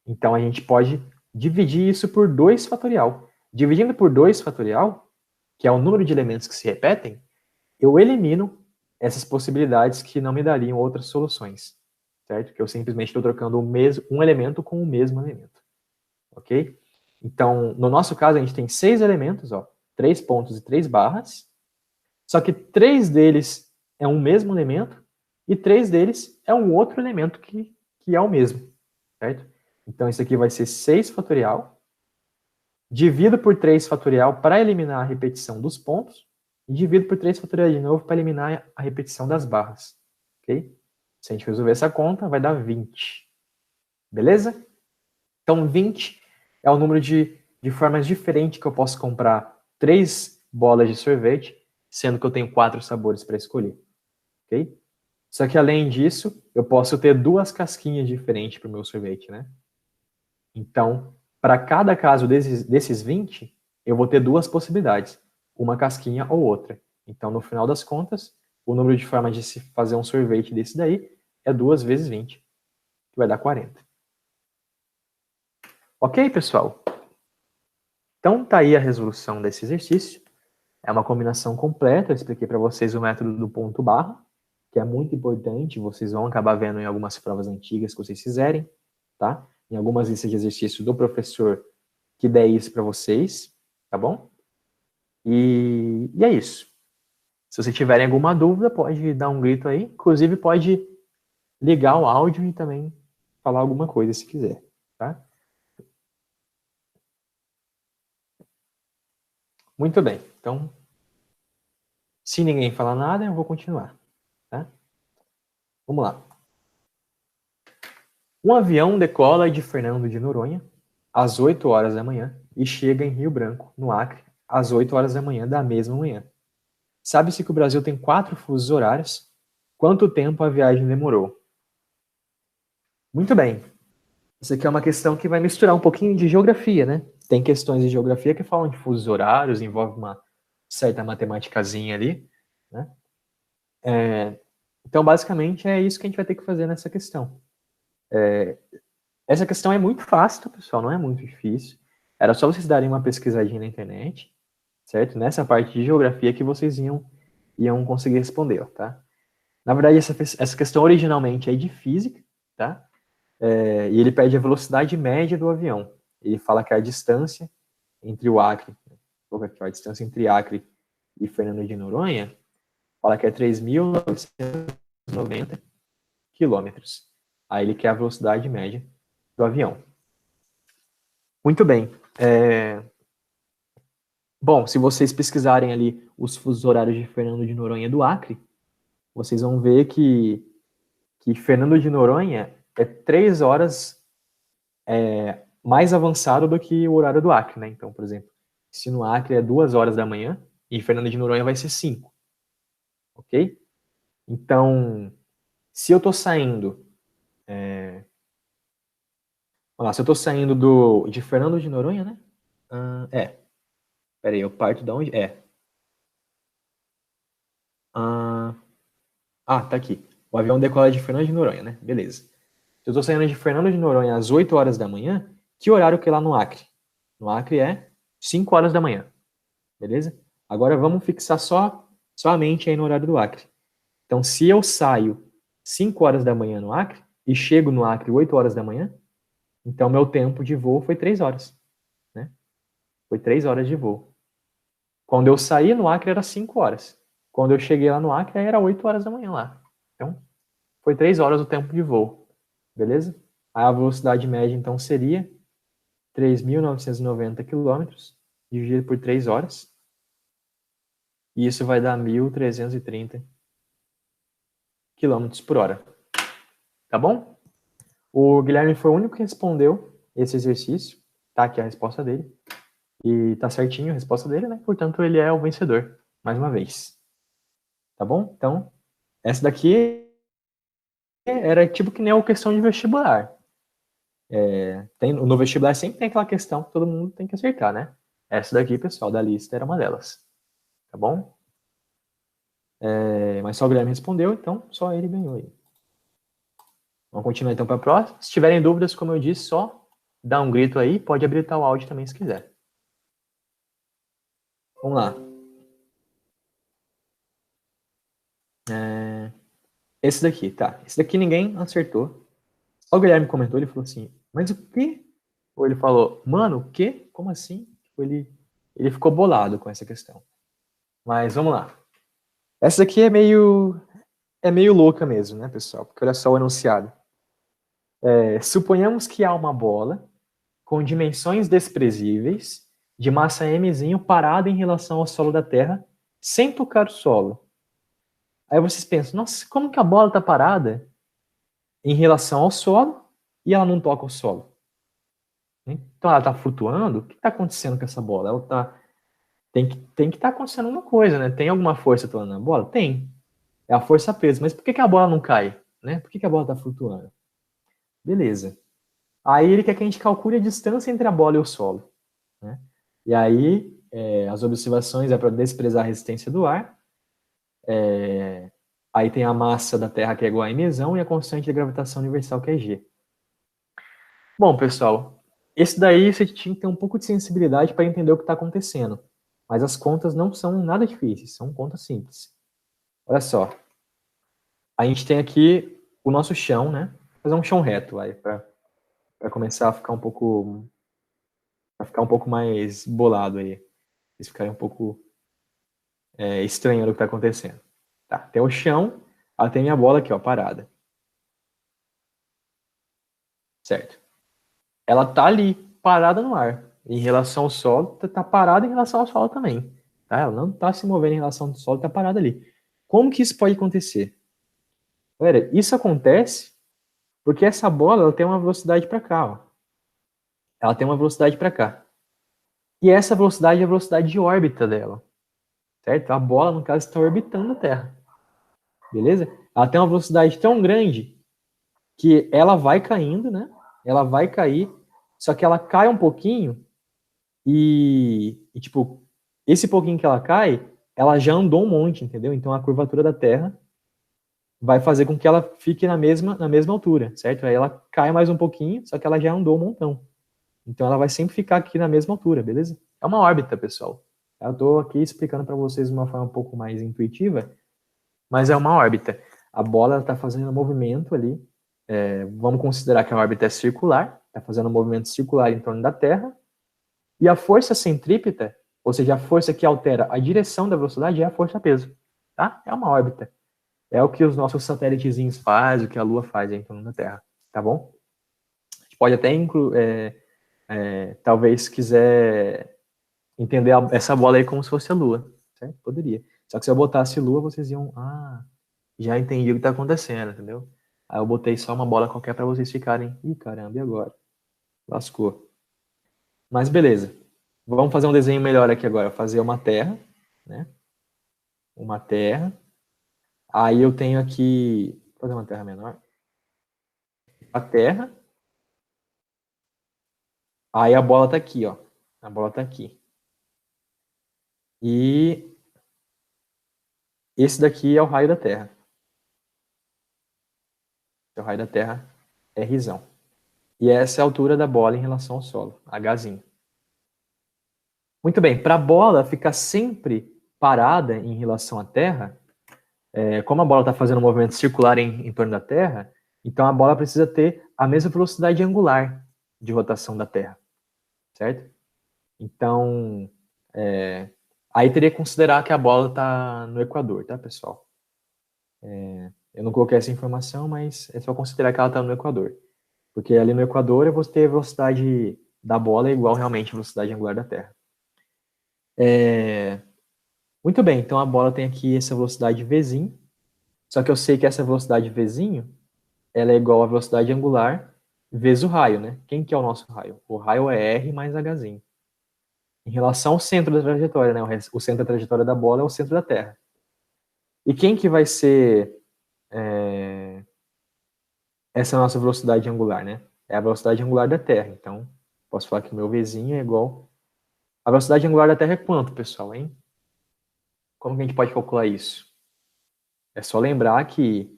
Então, a gente pode dividir isso por 2 fatorial. Dividindo por 2 fatorial, que é o número de elementos que se repetem, eu elimino essas possibilidades que não me dariam outras soluções, certo? Que eu simplesmente estou trocando um elemento com o mesmo elemento, ok? Então, no nosso caso, a gente tem 6 elementos, ó, 3 pontos e 3 barras, só que 3 deles é um mesmo elemento e 3 deles é um outro elemento que é o mesmo, certo? Então, isso aqui vai ser 6 fatorial, divido por 3 fatorial para eliminar a repetição dos pontos, e divido por 3 fatorial de novo para eliminar a repetição das barras, ok? Se a gente resolver essa conta, vai dar 20. Beleza? Então, 20 é o número de formas diferentes que eu posso comprar 3 bolas de sorvete, sendo que eu tenho 4 sabores para escolher. Ok? Só que, além disso, eu posso ter 2 casquinhas diferentes para o meu sorvete, né? Então, para cada caso desses 20, eu vou ter 2 possibilidades, uma casquinha ou outra. Então, no final das contas, o número de formas de se fazer um sorvete desse daí é 2 vezes 20, que vai dar 40. Ok, pessoal? Então, tá aí a resolução desse exercício. É uma combinação completa, eu expliquei para vocês o método do ponto barra, que é muito importante, vocês vão acabar vendo em algumas provas antigas que vocês fizerem, tá? Em algumas listas de exercício do professor que der isso para vocês, tá bom? E é isso. Se vocês tiverem alguma dúvida, pode dar um grito aí, inclusive pode ligar o áudio e também falar alguma coisa se quiser, tá? Muito bem, então, se ninguém falar nada, eu vou continuar, tá? Vamos lá. Um avião decola de Fernando de Noronha às 8 horas da manhã e chega em Rio Branco, no Acre, às 8 horas da manhã da mesma manhã. Sabe-se que o Brasil tem 4 fusos horários. Quanto tempo a viagem demorou? Muito bem. Isso aqui é uma questão que vai misturar um pouquinho de geografia, né? Tem questões de geografia que falam de fusos horários, envolve uma certa matemáticazinha ali, né? Então, basicamente, é isso que a gente vai ter que fazer nessa questão. Essa questão é muito fácil, tá, pessoal? Não é muito difícil. Era só vocês darem uma pesquisadinha na internet, certo? Nessa parte de geografia que vocês iam conseguir responder, tá? Na verdade, essa questão originalmente é de física, tá? E ele pede a velocidade média do avião. Ele fala que a distância entre o Acre, vou aqui, a distância entre Acre e Fernando de Noronha, fala que é 3.990 quilômetros. Aí ele quer a velocidade média do avião. Muito bem. Bom, se vocês pesquisarem ali os fusos horários de Fernando de Noronha e do Acre, vocês vão ver que Fernando de Noronha é 3 horas mais avançado do que o horário do Acre, né? Então, por exemplo, se no Acre é 2 horas da manhã, em Fernando de Noronha vai ser 5, ok? Então, se eu tô saindo... Vamos lá, se eu tô saindo de Fernando de Noronha, né? Peraí, eu parto de onde? Tá aqui. O avião decola de Fernando de Noronha, né? Beleza. Se eu tô saindo de Fernando de Noronha às 8 horas da manhã, que horário que é lá no Acre? No Acre é 5 horas da manhã. Beleza? Agora vamos fixar só a mente aí no horário do Acre. Então, se eu saio 5 horas da manhã no Acre e chego no Acre 8 horas da manhã, então meu tempo de voo foi 3 horas. Né? Foi 3 horas de voo. Quando eu saí no Acre era 5 horas. Quando eu cheguei lá no Acre era 8 horas da manhã lá. Então, foi 3 horas o tempo de voo. Beleza? A velocidade média, então, seria 3.990 km dividido por 3 horas. E isso vai dar 1.330 km por hora. Tá bom? O Guilherme foi o único que respondeu esse exercício. Tá aqui a resposta dele. E tá certinho a resposta dele, né? Portanto, ele é o vencedor, mais uma vez. Tá bom? Então, essa daqui era tipo que nem a questão de vestibular. No vestibular sempre tem aquela questão que todo mundo tem que acertar, né? Essa daqui, pessoal, da lista era uma delas. Tá bom? Mas só o Guilherme respondeu, então só ele ganhou aí. Vamos continuar então para a próxima. Se tiverem dúvidas, como eu disse, só dá um grito aí. Pode habilitar o áudio também se quiser. Vamos lá. Esse daqui, tá. Esse daqui ninguém acertou. Só o Guilherme comentou, ele falou assim, mas o quê? Ou ele falou, mano, o quê? Como assim? Ele ficou bolado com essa questão. Mas vamos lá. Essa daqui é meio é meio louca mesmo, né, pessoal? Porque olha só o enunciado. Suponhamos que há uma bola com dimensões desprezíveis, de massa mzinho, parada em relação ao solo da Terra, sem tocar o solo. Aí vocês pensam, nossa, como que a bola está parada em relação ao solo e ela não toca o solo? Então ela está flutuando? O que está acontecendo com essa bola? Tem que estar acontecendo alguma coisa, né? Tem alguma força atuando na bola? Tem. É a força peso. Mas por que a bola não cai? Né? Por que a bola está flutuando? Beleza. Aí ele quer que a gente calcule a distância entre a bola e o solo. Né? E aí, as observações é para desprezar a resistência do ar. Aí tem a massa da Terra, que é igual a mzão, e a constante de gravitação universal, que é g. Bom, pessoal, esse daí você tinha que ter um pouco de sensibilidade para entender o que está acontecendo. Mas as contas não são nada difíceis, são contas simples. Olha só. A gente tem aqui o nosso chão, né? Vou fazer um chão reto, para começar a ficar um pouco mais bolado aí. Eles ficarem um pouco estranhando o que está acontecendo. Tá, tem o chão, aí tem minha bola aqui, ó, parada. Certo. Ela tá ali, parada no ar. Em relação ao solo, tá parada em relação ao solo também. Tá? Ela não tá se movendo em relação ao solo, tá parada ali. Como que isso pode acontecer? Galera, isso acontece porque essa bola ela tem uma velocidade para cá, ó. Ela tem uma velocidade para cá. E essa velocidade é a velocidade de órbita dela. Certo? A bola, no caso, está orbitando a Terra. Beleza? Ela tem uma velocidade tão grande que ela vai caindo, né? Ela vai cair, só que ela cai um pouquinho tipo, esse pouquinho que ela cai, ela já andou um monte, entendeu? Então a curvatura da Terra vai fazer com que ela fique na mesma altura, certo? Aí ela cai mais um pouquinho, só que ela já andou um montão. Então ela vai sempre ficar aqui na mesma altura, beleza? É uma órbita, pessoal. Eu estou aqui explicando para vocês de uma forma um pouco mais intuitiva, mas é uma órbita. A bola está fazendo um movimento ali. Vamos considerar que a órbita é circular, está fazendo um movimento circular em torno da Terra. E a força centrípeta, ou seja, a força que altera a direção da velocidade, é a força-peso. Tá? É uma órbita. É o que os nossos satélitezinhos fazem, o que a Lua faz em torno da Terra. Tá bom? A gente pode até talvez quiser entender essa bola aí como se fosse a Lua. Certo? Poderia. Só que se eu botasse Lua, vocês iam. Ah, já entendi o que está acontecendo, entendeu? Aí eu botei só uma bola qualquer para vocês ficarem. Ih, caramba, e agora? Lascou. Mas beleza. Vamos fazer um desenho melhor aqui agora. Fazer uma terra, né? Uma terra. Aí eu tenho aqui. Vou fazer uma terra menor. A terra. Aí a bola tá aqui, ó. A bola tá aqui. E esse daqui é o raio da Terra. O raio da Terra é Rzão. E essa é a altura da bola em relação ao solo, Hzinho. Muito bem, para a bola ficar sempre parada em relação à Terra, como a bola está fazendo um movimento circular em torno da Terra, então a bola precisa ter a mesma velocidade angular de rotação da Terra, certo? Então, aí teria que considerar que a bola está no Equador, tá, pessoal? Eu não coloquei essa informação, mas é só considerar que ela está no Equador. Porque ali no Equador eu vou ter a velocidade da bola igual realmente à velocidade angular da Terra. Muito bem, então a bola tem aqui essa velocidade Vzinho, só que eu sei que essa velocidade Vzinho, ela é igual à velocidade angular vezes o raio, né? Quem que é o nosso raio? O raio é R mais Hzinho. Em relação ao centro da trajetória, né? O centro da trajetória da bola é o centro da Terra. E quem que vai ser essa nossa velocidade angular, né? É a velocidade angular da Terra. Então, posso falar que o meu Vzinho é igual... A velocidade angular da Terra é quanto, pessoal, hein? Como que a gente pode calcular isso? É só lembrar que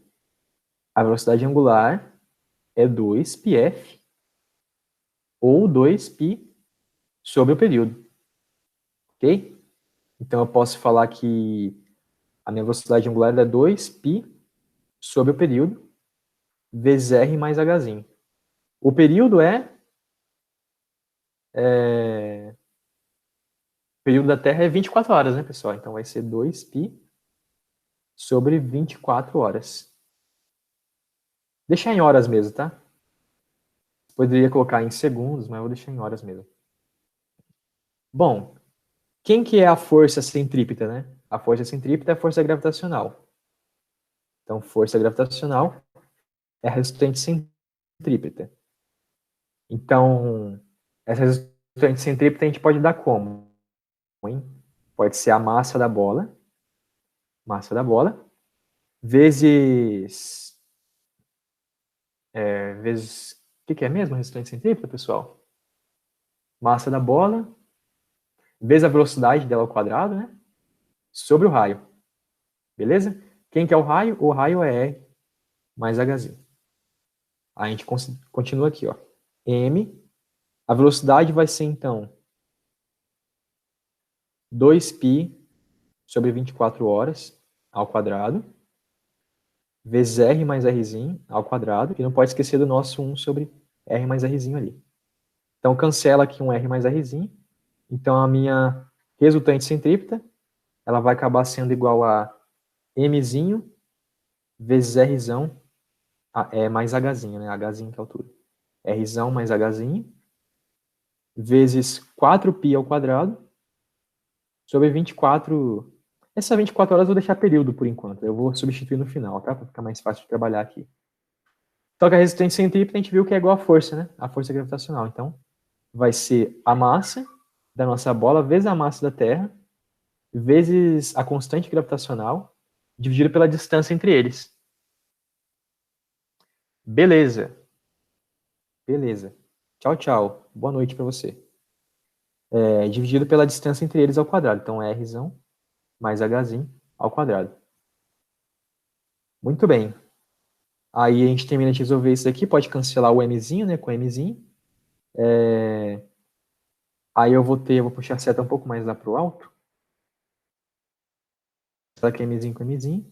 a velocidade angular é 2πf ou 2π sobre o período, ok? Então eu posso falar que a minha velocidade angular é 2π sobre o período vezes r mais hzinho. O período o período da Terra é 24 horas, né, pessoal? Então vai ser 2π sobre 24 horas. Deixar em horas mesmo, tá? Poderia colocar em segundos, mas eu vou deixar em horas mesmo. Bom, quem que é a força centrípeta, né? A força centrípeta é a força gravitacional. Então, força gravitacional é a resultante centrípeta. Então, essa resultante centrípeta a gente pode dar como? Hein? Pode ser a massa da bola, vezes o que é mesmo a resultante centrípeta, pessoal? Massa da bola, vezes a velocidade dela ao quadrado, né? Sobre o raio. Beleza? Quem que é o raio? O raio é R mais Hzinho. A gente continua aqui, ó. M, a velocidade vai ser, então, 2π sobre 24 horas ao quadrado, vezes R mais Rzinho ao quadrado, e não pode esquecer do nosso 1 sobre R mais Rzinho ali. Então, cancela aqui um R mais Rzinho. Então, a minha resultante centrípeta, ela vai acabar sendo igual a Mzinho vezes Rzão mais Hzinho, né? Hzinho que é a altura. Rzão mais Hzinho, vezes 4π ao quadrado, sobre 24... Essa 24 horas eu vou deixar período por enquanto. Eu vou substituir no final, tá? Para ficar mais fácil de trabalhar aqui. Só que a resistência centrípeta a gente viu que é igual à força, né? A força gravitacional. Então, vai ser a massa da nossa bola vezes a massa da Terra, vezes a constante gravitacional, dividido pela distância entre eles. Beleza. Beleza. Tchau, tchau. Boa noite para você. Dividido pela distância entre eles ao quadrado. Então, Rzão mais Hzinho ao quadrado. Muito bem. Aí a gente termina de resolver isso aqui. Pode cancelar o Mzinho, né? Com o Mzinho. Aí eu vou puxar a seta um pouco mais lá para o alto. Aqui Mzinho com Mzinho.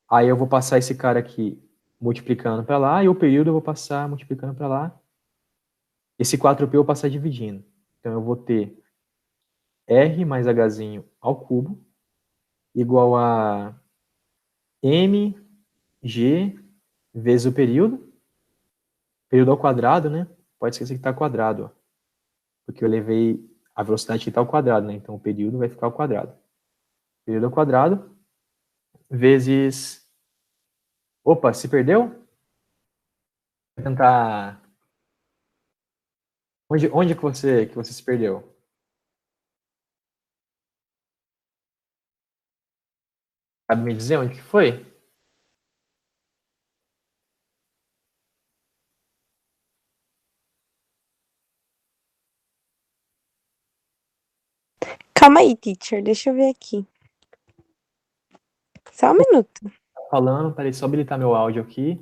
Aí eu vou passar esse cara aqui multiplicando para lá. E o período eu vou passar multiplicando para lá. Esse 4π eu vou passar dividindo. Então eu vou ter R mais Hzinho ao cubo igual a mg vezes o período. Período ao quadrado, né? Pode esquecer que está quadrado, ó, porque eu levei a velocidade que está ao quadrado, né? Então o período vai ficar ao quadrado. Período ao quadrado vezes... Opa, se perdeu? Vou tentar... Onde que você se perdeu? Sabe me dizer onde que foi? Calma aí, teacher, deixa eu ver aqui. Só um minuto. Tá falando, peraí, só habilitar meu áudio aqui.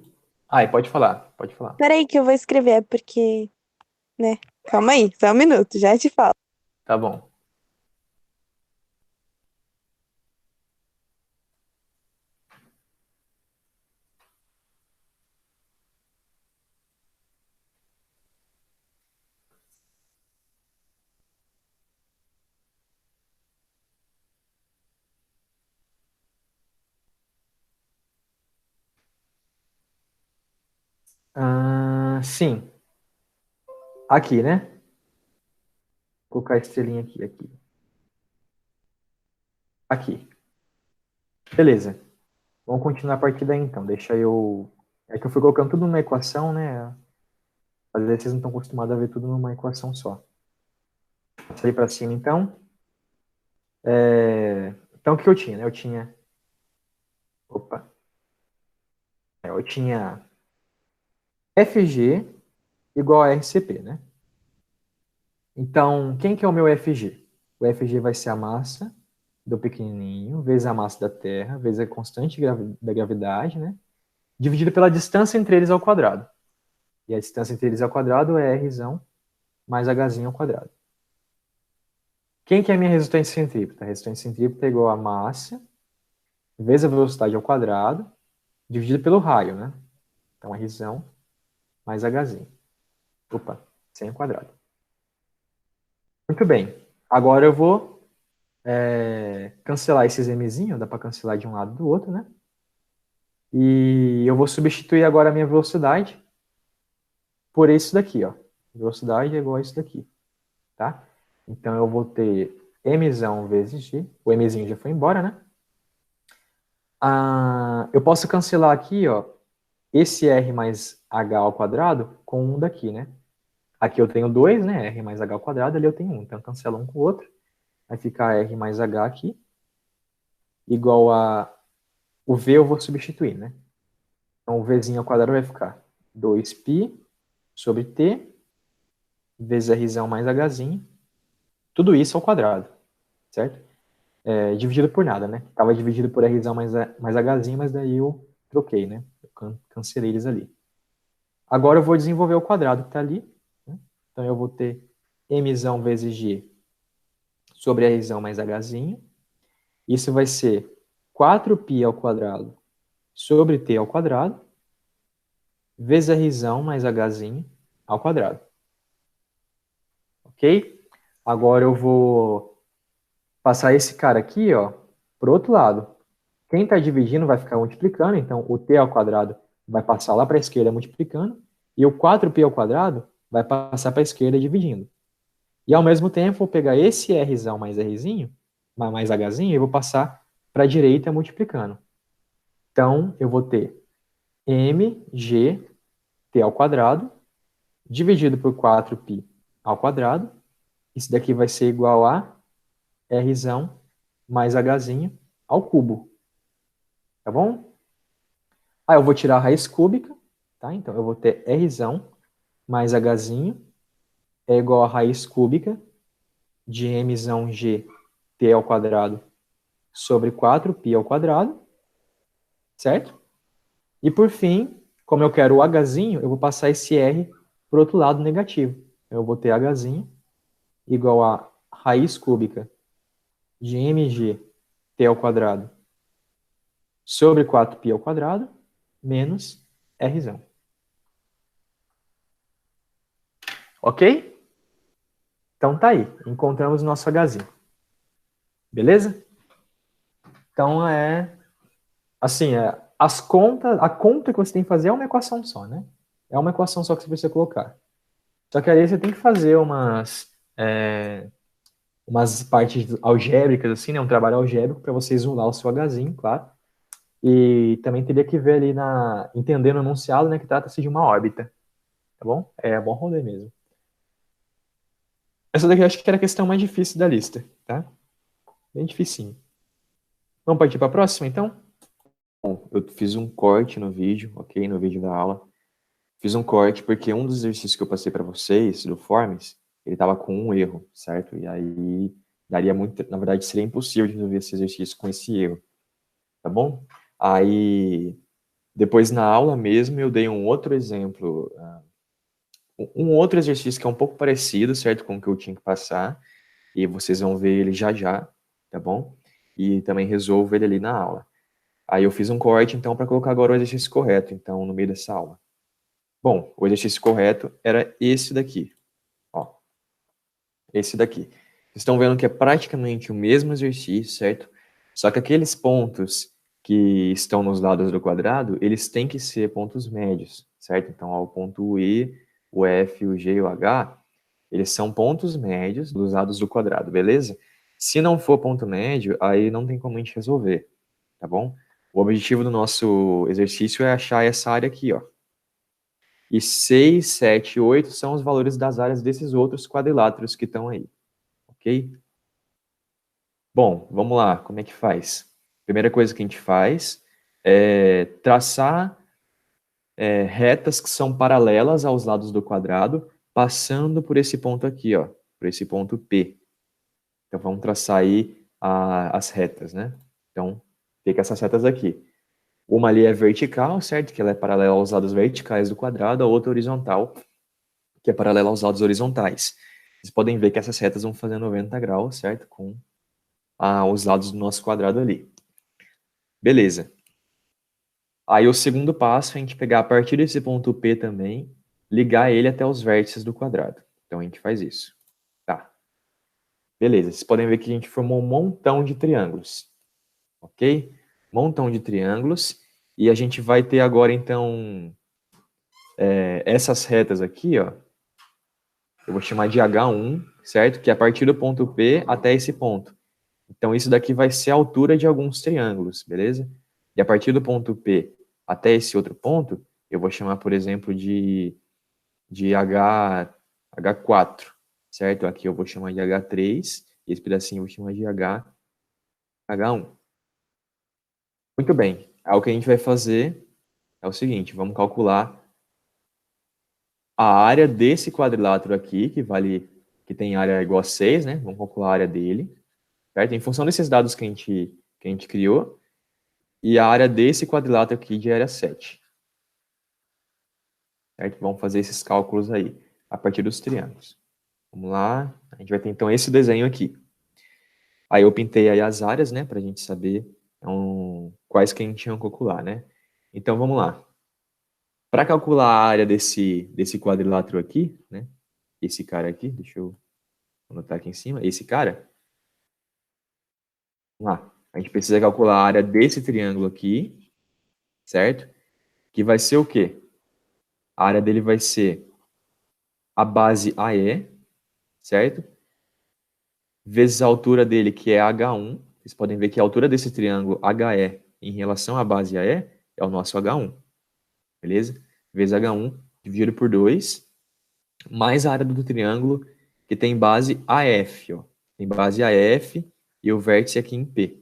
Ah, pode falar, pode falar. Peraí que eu vou escrever, porque, né? Calma aí, só um minuto, já te falo. Tá bom. Sim. Aqui, né? Vou colocar a estrelinha aqui. Aqui. Beleza. Vamos continuar a partir daí, então. Deixa eu... É que eu fui colocando tudo numa equação, né? Às vezes vocês não estão acostumados a ver tudo numa equação só. Sair para cima, então. Então, o que eu tinha, né? Eu tinha... Opa. Eu tinha FG igual a RCP, né? Então, quem que é o meu FG? O FG vai ser a massa do pequenininho, vezes a massa da Terra, vezes a constante da gravidade, né? Dividido pela distância entre eles ao quadrado. E a distância entre eles ao quadrado é Rzão mais Hzinho ao quadrado. Quem que é a minha resistência centrípeta? A resistência centrípeta é igual a massa vezes a velocidade ao quadrado, dividido pelo raio, né? Então, Rzão mais Hzinho. Opa, 100 ao quadrado. Muito bem. Agora eu vou cancelar esses mzinhos, dá para cancelar de um lado e do outro, né? E eu vou substituir agora a minha velocidade por isso daqui, ó. Velocidade é igual a isso daqui, tá? Então eu vou ter mzão vezes g, o mzinho já foi embora, né? Eu posso cancelar aqui, ó, esse r mais h ao quadrado com um daqui, né? Aqui eu tenho 2, né? R mais h ao quadrado, ali eu tenho 1. Então cancela um com o outro. Vai ficar r mais h aqui, igual a... O v eu vou substituir, né? Então o vzinho ao quadrado vai ficar 2π sobre t vezes rzão mais hzinho. Tudo isso ao quadrado, certo? Dividido por nada, né? Estava dividido por rzão mais hzinho, mas daí eu troquei, né? Eu cancelei eles ali. Agora eu vou desenvolver o quadrado que está ali. Né? Então eu vou ter mzão vezes g sobre rzão mais hzinho. Isso vai ser 4π ao quadrado sobre t ao quadrado, vezes rzão mais hzinho ao quadrado. Ok? Agora eu vou passar esse cara aqui, ó, para o outro lado. Quem está dividindo vai ficar multiplicando, então o t ao quadrado vai passar lá para a esquerda multiplicando, e o 4π ao quadrado vai passar para a esquerda dividindo. E ao mesmo tempo, vou pegar esse rzão mais rzinho, mais hzinho, e vou passar para a direita multiplicando. Então, eu vou ter mgt ao quadrado, dividido por 4π ao quadrado. Isso daqui vai ser igual a rzão mais hzinho ao cubo. Tá bom? Aí eu vou tirar a raiz cúbica, tá? Então eu vou ter rzão mais hzinho é igual a raiz cúbica de mzão g t ao quadrado sobre 4π ao quadrado, certo? E por fim, como eu quero o hzinho, eu vou passar esse r para o outro lado negativo. Eu vou ter hzinho igual a raiz cúbica de mg t ao quadrado sobre 4π ao quadrado menos rzão. Ok? Então tá aí, encontramos o nosso hzinho. Beleza? Então assim, a conta que você tem que fazer é uma equação só, né? É uma equação só que você precisa colocar. Só que aí você tem que fazer umas partes algébricas, assim, né? Um trabalho algébrico para você isolar o seu hzinho, claro. E também teria que ver ali entendendo o enunciado, né? Que trata-se de uma órbita. Tá bom? É bom rolê mesmo. Essa daqui eu acho que era a questão mais difícil da lista, tá? Bem dificinho. Vamos partir para a próxima, então? Bom, eu fiz um corte no vídeo, ok? No vídeo da aula. Fiz um corte porque um dos exercícios que eu passei para vocês, do Forms, ele estava com um erro, certo? E aí daria muito... Na verdade, seria impossível de resolver esse exercício com esse erro, tá bom? Aí, depois na aula mesmo, eu dei um outro exemplo, um outro exercício que é um pouco parecido, certo? Com o que eu tinha que passar. E vocês vão ver ele já já, tá bom? E também resolvo ele ali na aula. Aí eu fiz um corte, então, para colocar agora o exercício correto, então, no meio dessa aula. Bom, o exercício correto era esse daqui, ó. Esse daqui. Vocês estão vendo que é praticamente o mesmo exercício, certo? Só que aqueles pontos que estão nos lados do quadrado, eles têm que ser pontos médios, certo? Então, ó, o ponto E, o F, o G e o H, eles são pontos médios dos lados do quadrado, beleza? Se não for ponto médio, aí não tem como a gente resolver, tá bom? O objetivo do nosso exercício é achar essa área aqui, ó. E 6, 7 e 8 são os valores das áreas desses outros quadriláteros que estão aí, ok? Bom, vamos lá, como é que faz? Primeira coisa que a gente faz é traçar retas que são paralelas aos lados do quadrado, passando por esse ponto aqui, ó, por esse ponto P. Então, vamos traçar aí as retas, né? Então, fica essas retas aqui. Uma ali é vertical, certo? Que ela é paralela aos lados verticais do quadrado, a outra horizontal, que é paralela aos lados horizontais. Vocês podem ver que essas retas vão fazer 90 graus, certo? Com os lados do nosso quadrado ali. Beleza. Aí o segundo passo é a gente pegar a partir desse ponto P também, ligar ele até os vértices do quadrado. Então, a gente faz isso. Tá. Beleza, vocês podem ver que a gente formou um montão de triângulos. Ok? Montão de triângulos. E a gente vai ter agora, então, essas retas aqui, ó. Eu vou chamar de H1, certo? Que é a partir do ponto P até esse ponto. Então, isso daqui vai ser a altura de alguns triângulos, beleza? E a partir do ponto P até esse outro ponto, eu vou chamar, por exemplo, de H4, certo? Aqui eu vou chamar de H3, e esse pedacinho eu vou chamar de H1. Muito bem. Aí o que a gente vai fazer é o seguinte, vamos calcular a área desse quadrilátero aqui, que tem área igual a 6, né? Vamos calcular a área dele, certo? Em função desses dados que a gente criou, e a área desse quadrilátero aqui de área 7. Certo? Vamos fazer esses cálculos aí, a partir dos triângulos. Vamos lá, a gente vai ter então esse desenho aqui. Aí eu pintei aí as áreas, né, para a gente saber quais que a gente ia calcular, né? Então vamos lá. Para calcular a área desse quadrilátero aqui, né, esse cara aqui, deixa eu anotar aqui em cima, esse cara, vamos lá. A gente precisa calcular a área desse triângulo aqui, certo? Que vai ser o quê? A área dele vai ser a base AE, certo? Vezes a altura dele, que é H1. Vocês podem ver que a altura desse triângulo HE em relação à base AE é o nosso H1. Beleza? Vezes H1 dividido por 2, mais a área do triângulo que tem base AF. Ó. Tem base AF e o vértice aqui em P.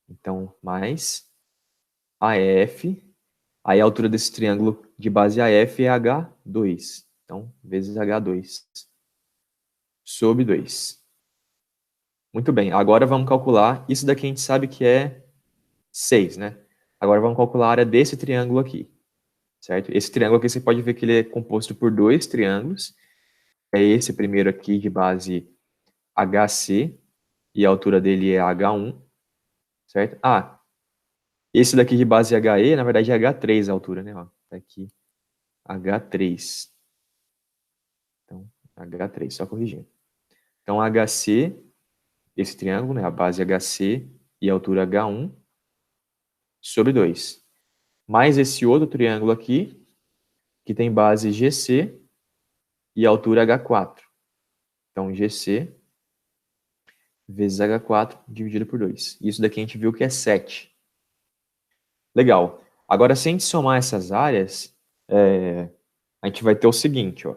Então, mais AF. Aí a altura desse triângulo de base AF é H2. Então, vezes H2 sobre 2. Muito bem, agora vamos calcular, isso daqui a gente sabe que é 6, né? Agora vamos calcular a área desse triângulo aqui, certo? Esse triângulo aqui você pode ver que ele é composto por dois triângulos, é esse primeiro aqui de base HC, e a altura dele é H1, certo? Ah, esse daqui de base HE, na verdade é H3 a altura, né? Ó, tá aqui, H3. Então, H3, só corrigindo. Então, HC, esse triângulo, né? A base HC e a altura H1, sobre 2. Mais esse outro triângulo aqui, que tem base GC e altura H4. Então, GC vezes H4 dividido por 2. Isso daqui a gente viu que é 7. Legal. Agora, se a gente somar essas áreas, a gente vai ter o seguinte, ó.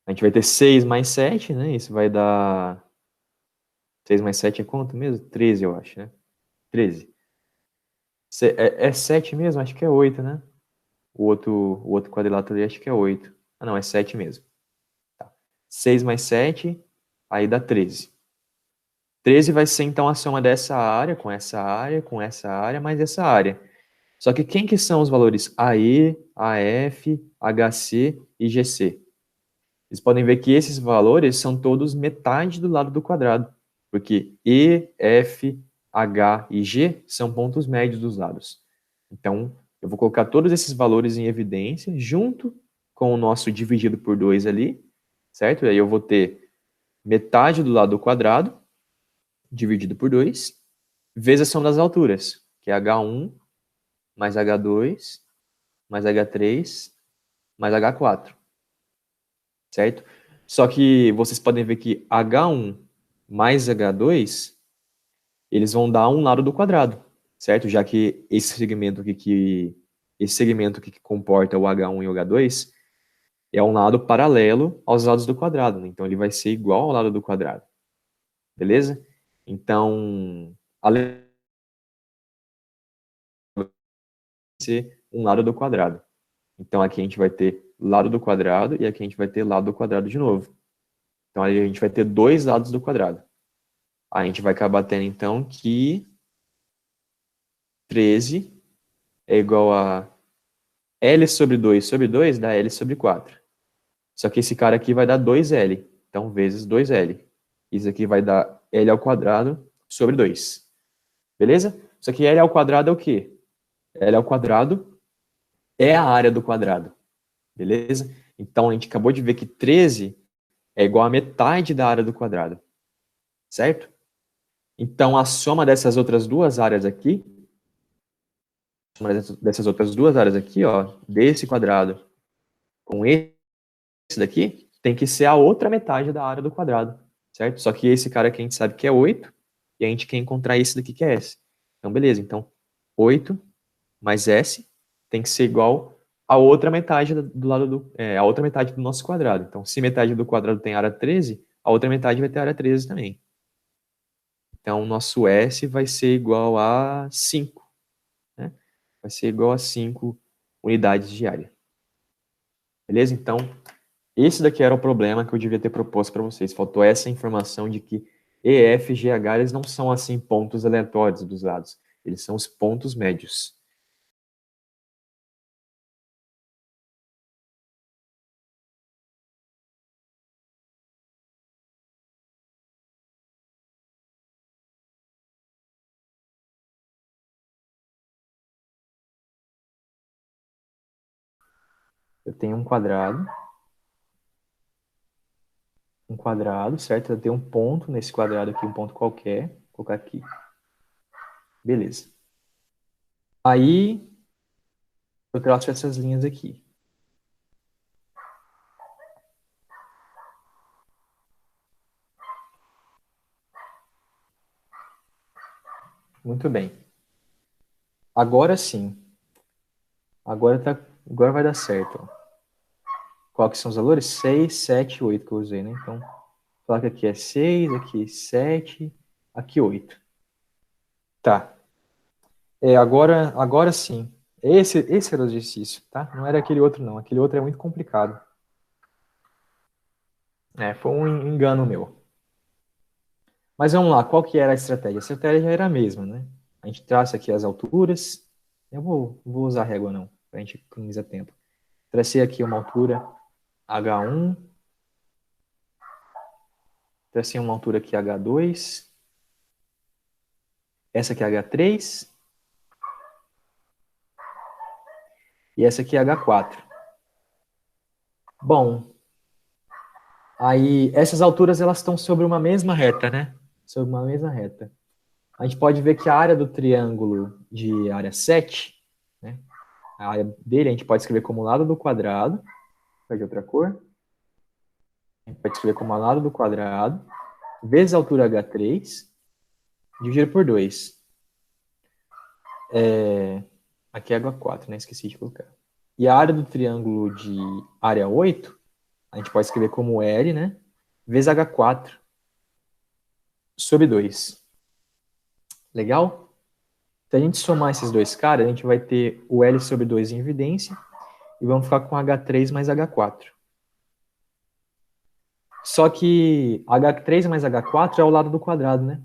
A gente vai ter 6 mais 7, né? Isso vai dar... 6 mais 7 é quanto mesmo? 13, eu acho, né? 13. É 7 mesmo? Acho que é 8, né? O outro quadrilátero ali acho que é 8. Ah, não, é 7 mesmo. Tá. 6 mais 7, aí dá 13. 13 vai ser, então, a soma dessa área, com essa área, com essa área, mais essa área. Só que quem que são os valores AE, AF, HC e GC? Vocês podem ver que esses valores são todos metade do lado do quadrado, porque E, F, H e G são pontos médios dos lados. Então, eu vou colocar todos esses valores em evidência, junto com o nosso dividido por 2 ali, certo? E aí eu vou ter metade do lado do quadrado, dividido por 2, vezes a soma das alturas, que é H1 mais H2 mais H3 mais H4, certo? Só que vocês podem ver que H1 mais H2, eles vão dar um lado do quadrado, certo? Já que esse segmento aqui que comporta o H1 e o H2 é um lado paralelo aos lados do quadrado, né? Então ele vai ser igual ao lado do quadrado, beleza? Então, além de ser um lado do quadrado. Então aqui a gente vai ter lado do quadrado e aqui a gente vai ter lado do quadrado de novo. Então aí a gente vai ter dois lados do quadrado. Aí a gente vai acabar tendo então que 13 é igual a L sobre 2 dá L sobre 4. Só que esse cara aqui vai dar 2L. Então vezes 2L. Isso aqui vai dar L ao quadrado sobre 2. Beleza? Só que L ao quadrado é o quê? L ao quadrado é a área do quadrado. Beleza? Então a gente acabou de ver que 13 é igual a metade da área do quadrado. certo? Então, a soma dessas outras duas áreas aqui, ó, desse quadrado com esse daqui, tem que ser a outra metade da área do quadrado, certo? Só que esse cara aqui a gente sabe que é 8, e a gente quer encontrar esse daqui que é S. Então, beleza. Então, 8 mais S tem que ser igual a outra metade do lado a outra metade do nosso quadrado. Então, se metade do quadrado tem área 13, a outra metade vai ter área 13 também. Então, o nosso S vai ser igual a 5, né? Vai ser igual a 5 unidades de área. Beleza? Então, esse daqui era o problema que eu devia ter proposto para vocês. Faltou essa informação de que E, F, G, H, eles não são assim pontos aleatórios dos lados. Eles são os pontos médios. Eu tenho um quadrado, certo? Eu tenho um ponto nesse quadrado aqui, um ponto qualquer. Vou colocar aqui. Beleza. Aí, eu traço essas linhas aqui. Muito bem. Agora sim. Agora vai dar certo. Ó. Qual que são os valores? 6, 7 e 8 que eu usei, né? Então, falar que aqui é 6, aqui 7, aqui 8. Tá. Agora sim. Esse era o exercício, tá? Não era aquele outro, não. Aquele outro é muito complicado. Foi um engano meu. Mas vamos lá, qual que era a estratégia? A estratégia era a mesma, né? A gente traça aqui as alturas. Eu vou usar régua não, para a gente economizar tempo. Tracei aqui uma altura H1. Tracei uma altura aqui H2. Essa aqui é H3. E essa aqui é H4. Bom, aí essas alturas elas estão sobre uma mesma reta, né? Sobre uma mesma reta. A gente pode ver que a área do triângulo de área 7, né? A área dele a gente pode escrever como lado do quadrado, de outra cor. A gente pode escrever como lado do quadrado, vezes a altura H3, dividido por 2. Aqui é H4, né? Esqueci de colocar. E a área do triângulo de área 8, a gente pode escrever como L, né? Vezes H4 sobre 2. Legal? Se a gente somar esses dois caras, a gente vai ter o L sobre 2 em evidência e vamos ficar com H3 mais H4. Só que H3 mais H4 é o lado do quadrado, né?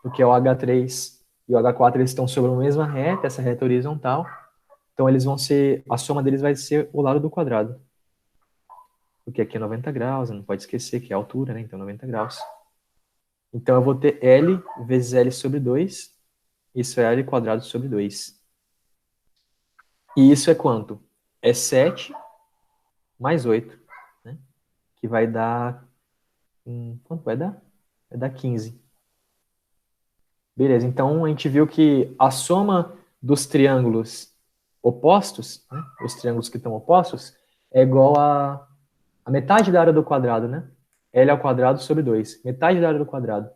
Porque o H3 e o H4 eles estão sobre a mesma reta, essa reta horizontal. Então eles vão ser, a soma deles vai ser o lado do quadrado. Porque aqui é 90 graus, não pode esquecer que é a altura, né? Então 90 graus. Então eu vou ter L vezes L sobre 2. Isso é L quadrado sobre 2. E isso é quanto? É 7 mais 8, né? Que vai dar... quanto vai dar? Vai dar 15. Beleza, então a gente viu que a soma dos triângulos opostos, né? Os triângulos que estão opostos, é igual a metade da área do quadrado, né? L ao quadrado sobre 2. Metade da área do quadrado,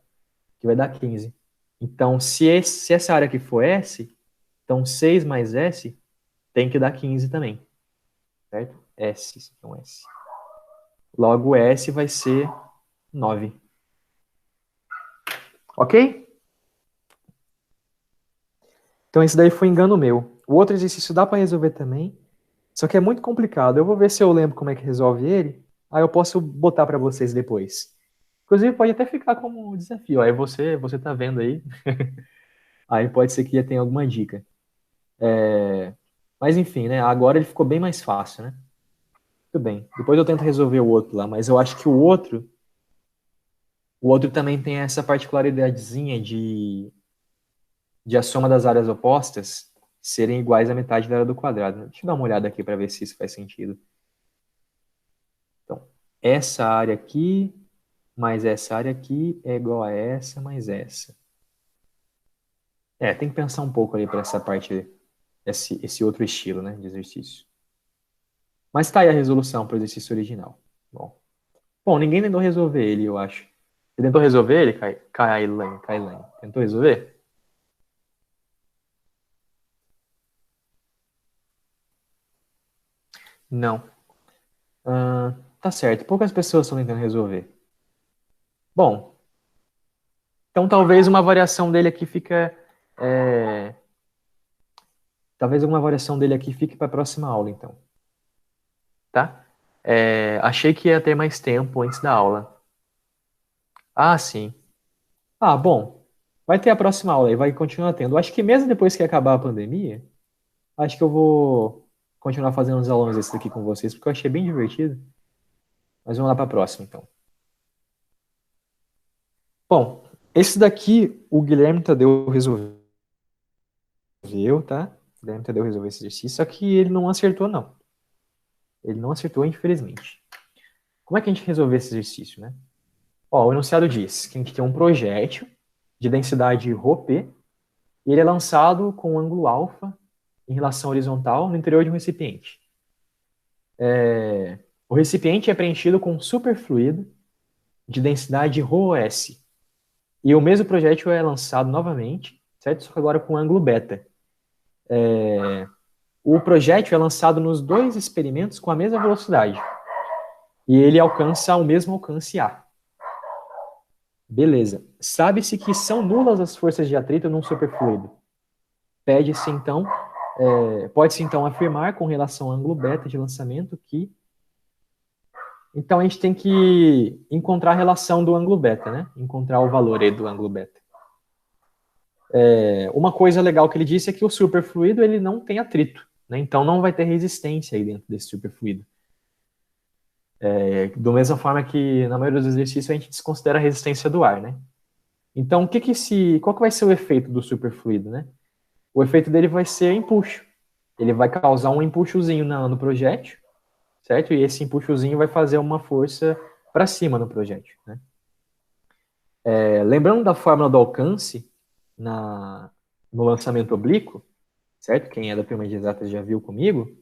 que vai dar 15. Então, se essa área aqui for S, então 6 mais S tem que dar 15 também. Certo? S, então S. Logo, S vai ser 9. Ok? Então, esse daí foi engano meu. O outro exercício dá para resolver também, só que é muito complicado. Eu vou ver se eu lembro como é que resolve ele, aí eu posso botar para vocês depois. Inclusive, pode até ficar como desafio. Aí você tá vendo aí. Aí pode ser que já tenha alguma dica. Mas enfim, né? Agora ele ficou bem mais fácil, né? Tudo bem. Depois eu tento resolver o outro lá, mas eu acho que o outro também tem essa particularidadezinha de a soma das áreas opostas serem iguais à metade da área do quadrado, né? Deixa eu dar uma olhada aqui para ver se isso faz sentido. Então, essa área aqui mais essa área aqui é igual a essa mais essa. Tem que pensar um pouco ali para essa parte, esse outro estilo, né, de exercício. Mas tá aí a resolução para o exercício original. Bom, ninguém tentou resolver ele, eu acho. Você tentou resolver ele, Kailan? Tentou resolver? Não. Tá certo. Poucas pessoas estão tentando resolver. Bom, então talvez uma variação dele aqui fica... Talvez alguma variação dele aqui fique para a próxima aula, então. Tá? Achei que ia ter mais tempo antes da aula. Ah, sim. Ah, bom. Vai ter a próxima aula e vai continuar tendo. Acho que mesmo depois que acabar a pandemia, acho que eu vou continuar fazendo uns alunos desses aqui com vocês, porque eu achei bem divertido. Mas vamos lá para a próxima, então. Bom, esse daqui o Guilherme Tadeu resolveu, tá? O Guilherme Tadeu resolveu esse exercício, só que ele não acertou, não. Ele não acertou, infelizmente. Como é que a gente resolveu esse exercício, né? Ó, o enunciado diz que a gente tem um projétil de densidade ρp e ele é lançado com um ângulo alfa em relação horizontal no interior de um recipiente. O recipiente é preenchido com superfluido de densidade ρs. E o mesmo projétil é lançado novamente, certo? Só que agora com ângulo beta. O projétil é lançado nos dois experimentos com a mesma velocidade. E ele alcança o mesmo alcance A. Beleza. Sabe-se que são nulas as forças de atrito num superfluido. Pode-se então afirmar com relação ao ângulo beta de lançamento que... Então a gente tem que encontrar a relação do ângulo beta, né? Encontrar o valor aí do ângulo beta. Uma coisa legal que ele disse é que o superfluido ele não tem atrito, né? Então não vai ter resistência aí dentro desse superfluido. Da mesma forma que na maioria dos exercícios a gente desconsidera a resistência do ar, né? Então qual que vai ser o efeito do superfluido, né? O efeito dele vai ser empuxo. Ele vai causar um empuxozinho no projétil, certo? E esse empuxozinho vai fazer uma força para cima no projétil, né? Lembrando da fórmula do alcance no lançamento oblíquo, certo? Quem é da turma de exatas já viu comigo.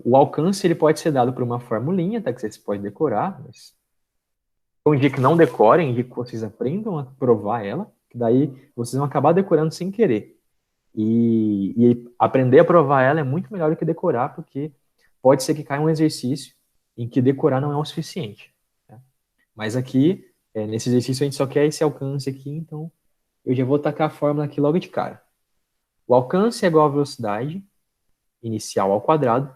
O alcance ele pode ser dado por uma formulinha, tá? Que vocês podem decorar, mas eu indico que não decorem, indico que vocês aprendam a provar ela, que daí vocês vão acabar decorando sem querer. E aprender a provar ela é muito melhor do que decorar, porque pode ser que caia um exercício em que decorar não é o suficiente. Tá? Mas aqui, nesse exercício, a gente só quer esse alcance aqui, então eu já vou tacar a fórmula aqui logo de cara. O alcance é igual à velocidade inicial ao quadrado,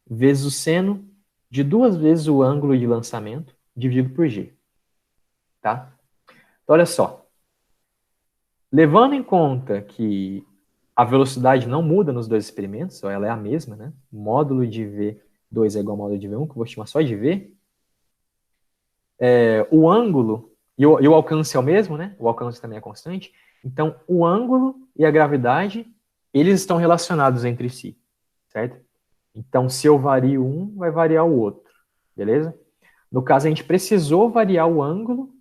vezes o seno de 2 vezes o ângulo de lançamento, dividido por g. Tá? Então, olha só. Levando em conta que a velocidade não muda nos dois experimentos, ou ela é a mesma, né? Módulo de V2 é igual ao módulo de V1, que eu vou chamar só de V. O ângulo e o alcance é o mesmo, né? O alcance também é constante. Então, o ângulo e a gravidade, eles estão relacionados entre si, certo? Então, se eu vario um, vai variar o outro, beleza? No caso, a gente precisou variar o ângulo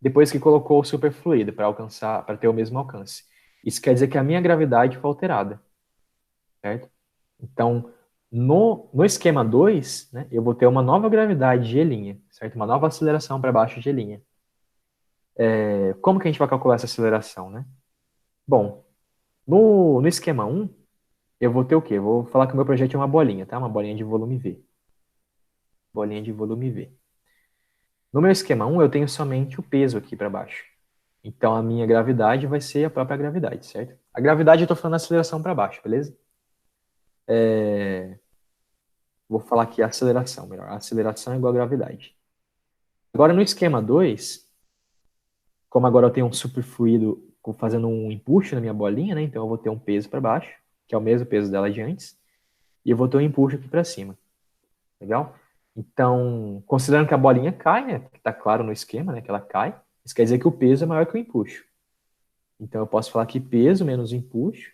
depois que colocou o superfluido para ter o mesmo alcance. Isso quer dizer que a minha gravidade foi alterada, certo? Então, no esquema 2, né, eu vou ter uma nova gravidade G', certo? Uma nova aceleração para baixo G'. Como que a gente vai calcular essa aceleração, né? Bom, no esquema 1, eu vou ter o quê? Eu vou falar que o meu projeto é uma bolinha, tá? Uma bolinha de volume V. Bolinha de volume V. No meu esquema 1, eu tenho somente o peso aqui para baixo. Então, a minha gravidade vai ser a própria gravidade, certo? A gravidade eu estou falando a aceleração para baixo, beleza? Vou falar aqui a aceleração, melhor. A aceleração é igual a gravidade. Agora, no esquema 2, como agora eu tenho um superfluido fazendo um empuxo na minha bolinha, né? Então, eu vou ter um peso para baixo, que é o mesmo peso dela de antes, e eu vou ter um empuxo aqui para cima. Legal? Então, considerando que a bolinha cai, né? Que está claro no esquema, né? Que ela cai. Isso quer dizer que o peso é maior que o empuxo. Então, eu posso falar que peso menos empuxo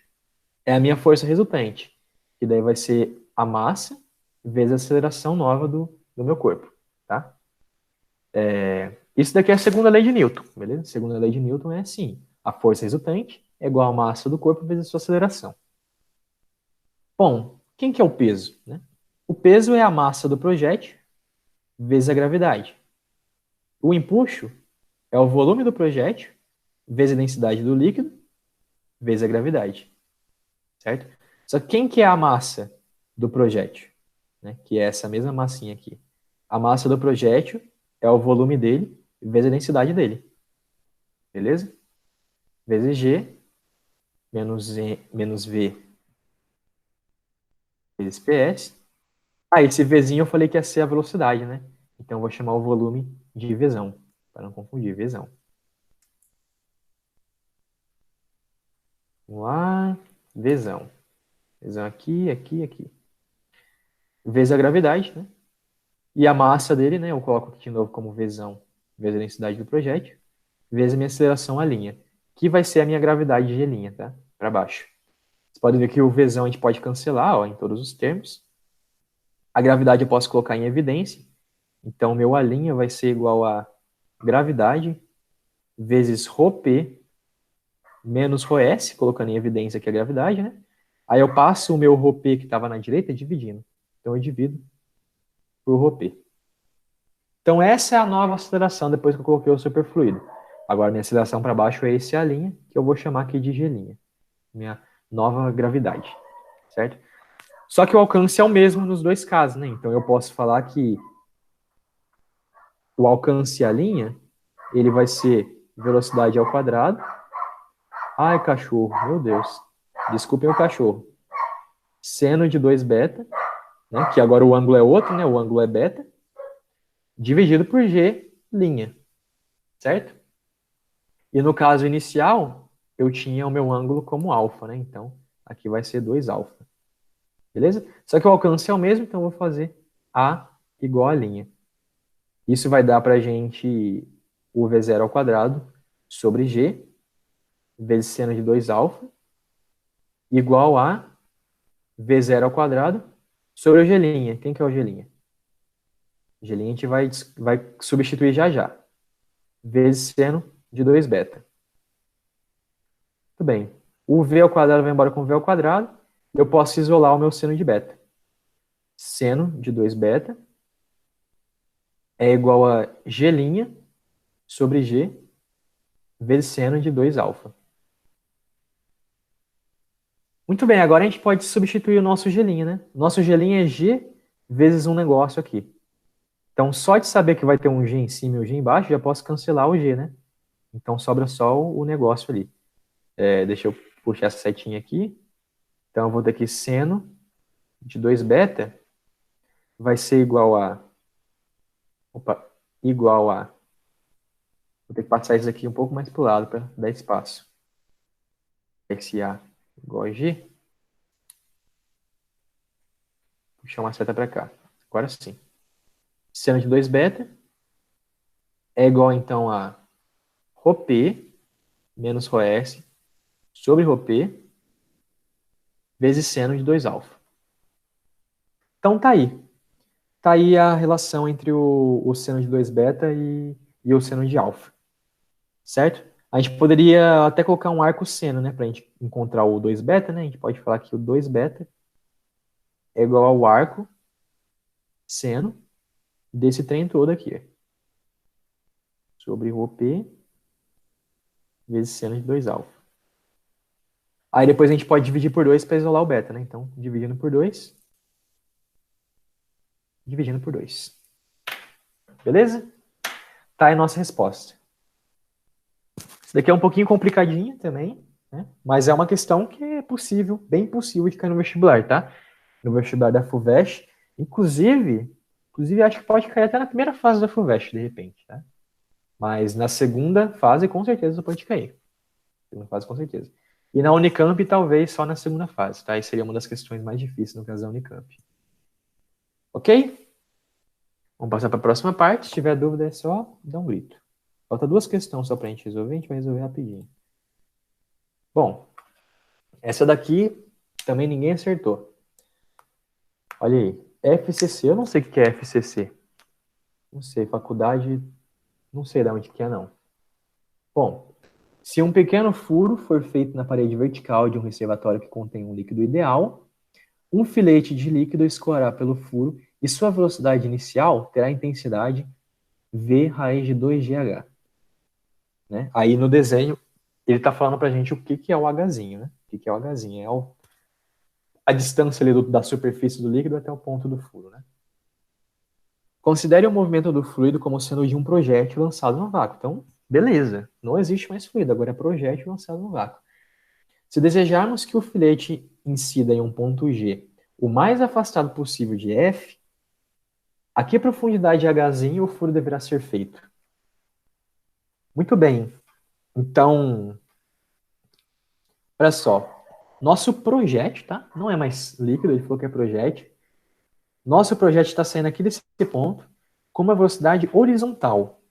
é a minha força resultante. Que daí vai ser a massa vezes a aceleração nova do meu corpo. Tá? Isso daqui é a segunda lei de Newton, beleza? A segunda lei de Newton é assim: a força resultante é igual à massa do corpo vezes a sua aceleração. Bom, quem que é o peso, né? O peso é a massa do projétil vezes a gravidade. O empuxo é o volume do projétil vezes a densidade do líquido vezes a gravidade, certo? Só que quem que é a massa do projétil, né? Que é essa mesma massinha aqui. A massa do projétil é o volume dele vezes a densidade dele, beleza? Vezes G menos V vezes PS. Ah, esse Vzinho eu falei que ia ser a velocidade, né? Então eu vou chamar o volume de Vzão, para não confundir, Vzão. Vamos lá, Vzão. Vzão aqui, aqui, aqui. Vezes a gravidade, né? E a massa dele, né? Eu coloco aqui de novo como Vzão, vezes a densidade do projétil, vezes a minha aceleração à linha, que vai ser a minha gravidade de linha, tá? Para baixo. Você pode ver que o Vzão a gente pode cancelar, ó, em todos os termos. A gravidade eu posso colocar em evidência. Então, meu A' vai ser igual a gravidade vezes ρP menos ρS, colocando em evidência aqui a gravidade, né? Aí eu passo o meu ρP que estava na direita dividindo. Então, eu divido por ρP. Então, essa é a nova aceleração depois que eu coloquei o superfluido. Agora, minha aceleração para baixo é esse A', que eu vou chamar aqui de G'. Minha nova gravidade, certo? Só que o alcance é o mesmo nos dois casos, né? Então, eu posso falar que o alcance A', ele vai ser velocidade ao quadrado. Ai, cachorro, meu Deus. Desculpem o cachorro. Seno de 2 beta, né? Que agora o ângulo é outro, né? O ângulo é beta. Dividido por G', certo? E no caso inicial, eu tinha o meu ângulo como alfa, né? Então, aqui vai ser 2 alfa. Beleza? Só que o alcance é o mesmo, então eu vou fazer A igual a linha. Isso vai dar pra gente o V0 ao quadrado sobre G vezes seno de 2 alfa igual a V0 ao quadrado sobre o G'. Quem que é o G'? G' a gente vai substituir já já. Vezes seno de 2 beta. Tudo bem. O V ao quadrado vai embora com o V ao quadrado. Eu posso isolar o meu seno de beta. Seno de 2 beta é igual a G' sobre G vezes seno de 2 alfa. Muito bem, agora a gente pode substituir o nosso G', né? Nosso G' é G vezes um negócio aqui. Então, só de saber que vai ter um G em cima e um G embaixo, já posso cancelar o G, né? Então, sobra só o negócio ali. Deixa eu puxar essa setinha aqui. Então, eu vou ter aqui seno de 2 beta vai ser igual a... Opa, igual a... Vou ter que passar isso aqui um pouco mais para o lado para dar espaço. Esse A igual a G. Puxar uma seta para cá. Agora sim. Seno de 2 beta é igual, então, a ρP menos ρS sobre ρP vezes seno de 2 alfa. Então, tá aí. Tá aí a relação entre o seno de 2 beta e o seno de alfa. Certo? A gente poderia até colocar um arco seno, né? Para a gente encontrar o 2 beta, né? A gente pode falar que o 2 beta é igual ao arco seno desse trem todo aqui. Sobre ρP vezes seno de 2 alfa. Aí depois a gente pode dividir por 2 para isolar o beta, né? Então, dividindo por 2. Dividindo por 2. Beleza? Tá aí a nossa resposta. Isso daqui é um pouquinho complicadinho também, né? Mas é uma questão que é possível, bem possível de cair no vestibular, tá? No vestibular da FUVEST. Inclusive acho que pode cair até na primeira fase da FUVEST, de repente, tá? Mas na segunda fase, com certeza, pode cair. Segunda fase, com certeza. E na Unicamp, talvez só na segunda fase, tá? E seria uma das questões mais difíceis no caso da Unicamp. Ok? Vamos passar para a próxima parte. Se tiver dúvida, é só dar um grito. Falta 2 questões só para a gente resolver. A gente vai resolver rapidinho. Bom, essa daqui também ninguém acertou. Olha aí. FCC. Eu não sei o que é FCC. Não sei. Faculdade Não sei de onde que é, não. Bom, se um pequeno furo for feito na parede vertical de um reservatório que contém um líquido ideal, um filete de líquido escoará pelo furo e sua velocidade inicial terá intensidade V raiz de 2GH. Né? Aí no desenho, ele está falando para a gente o que é o Hzinho. Né? O que é o Hzinho? É a distância ali da superfície do líquido até o ponto do furo. Né? Considere o movimento do fluido como sendo de um projétil lançado no vácuo. Então, beleza, não existe mais fluido, agora é projétil lançado no vácuo. Se desejarmos que o filete incida em um ponto G o mais afastado possível de F, a que profundidade Hzinho o furo deverá ser feito? Muito bem. Então, olha só. Nosso projétil, tá? Não é mais líquido, ele falou que é projétil. Nosso projétil está saindo aqui desse ponto com uma velocidade horizontal.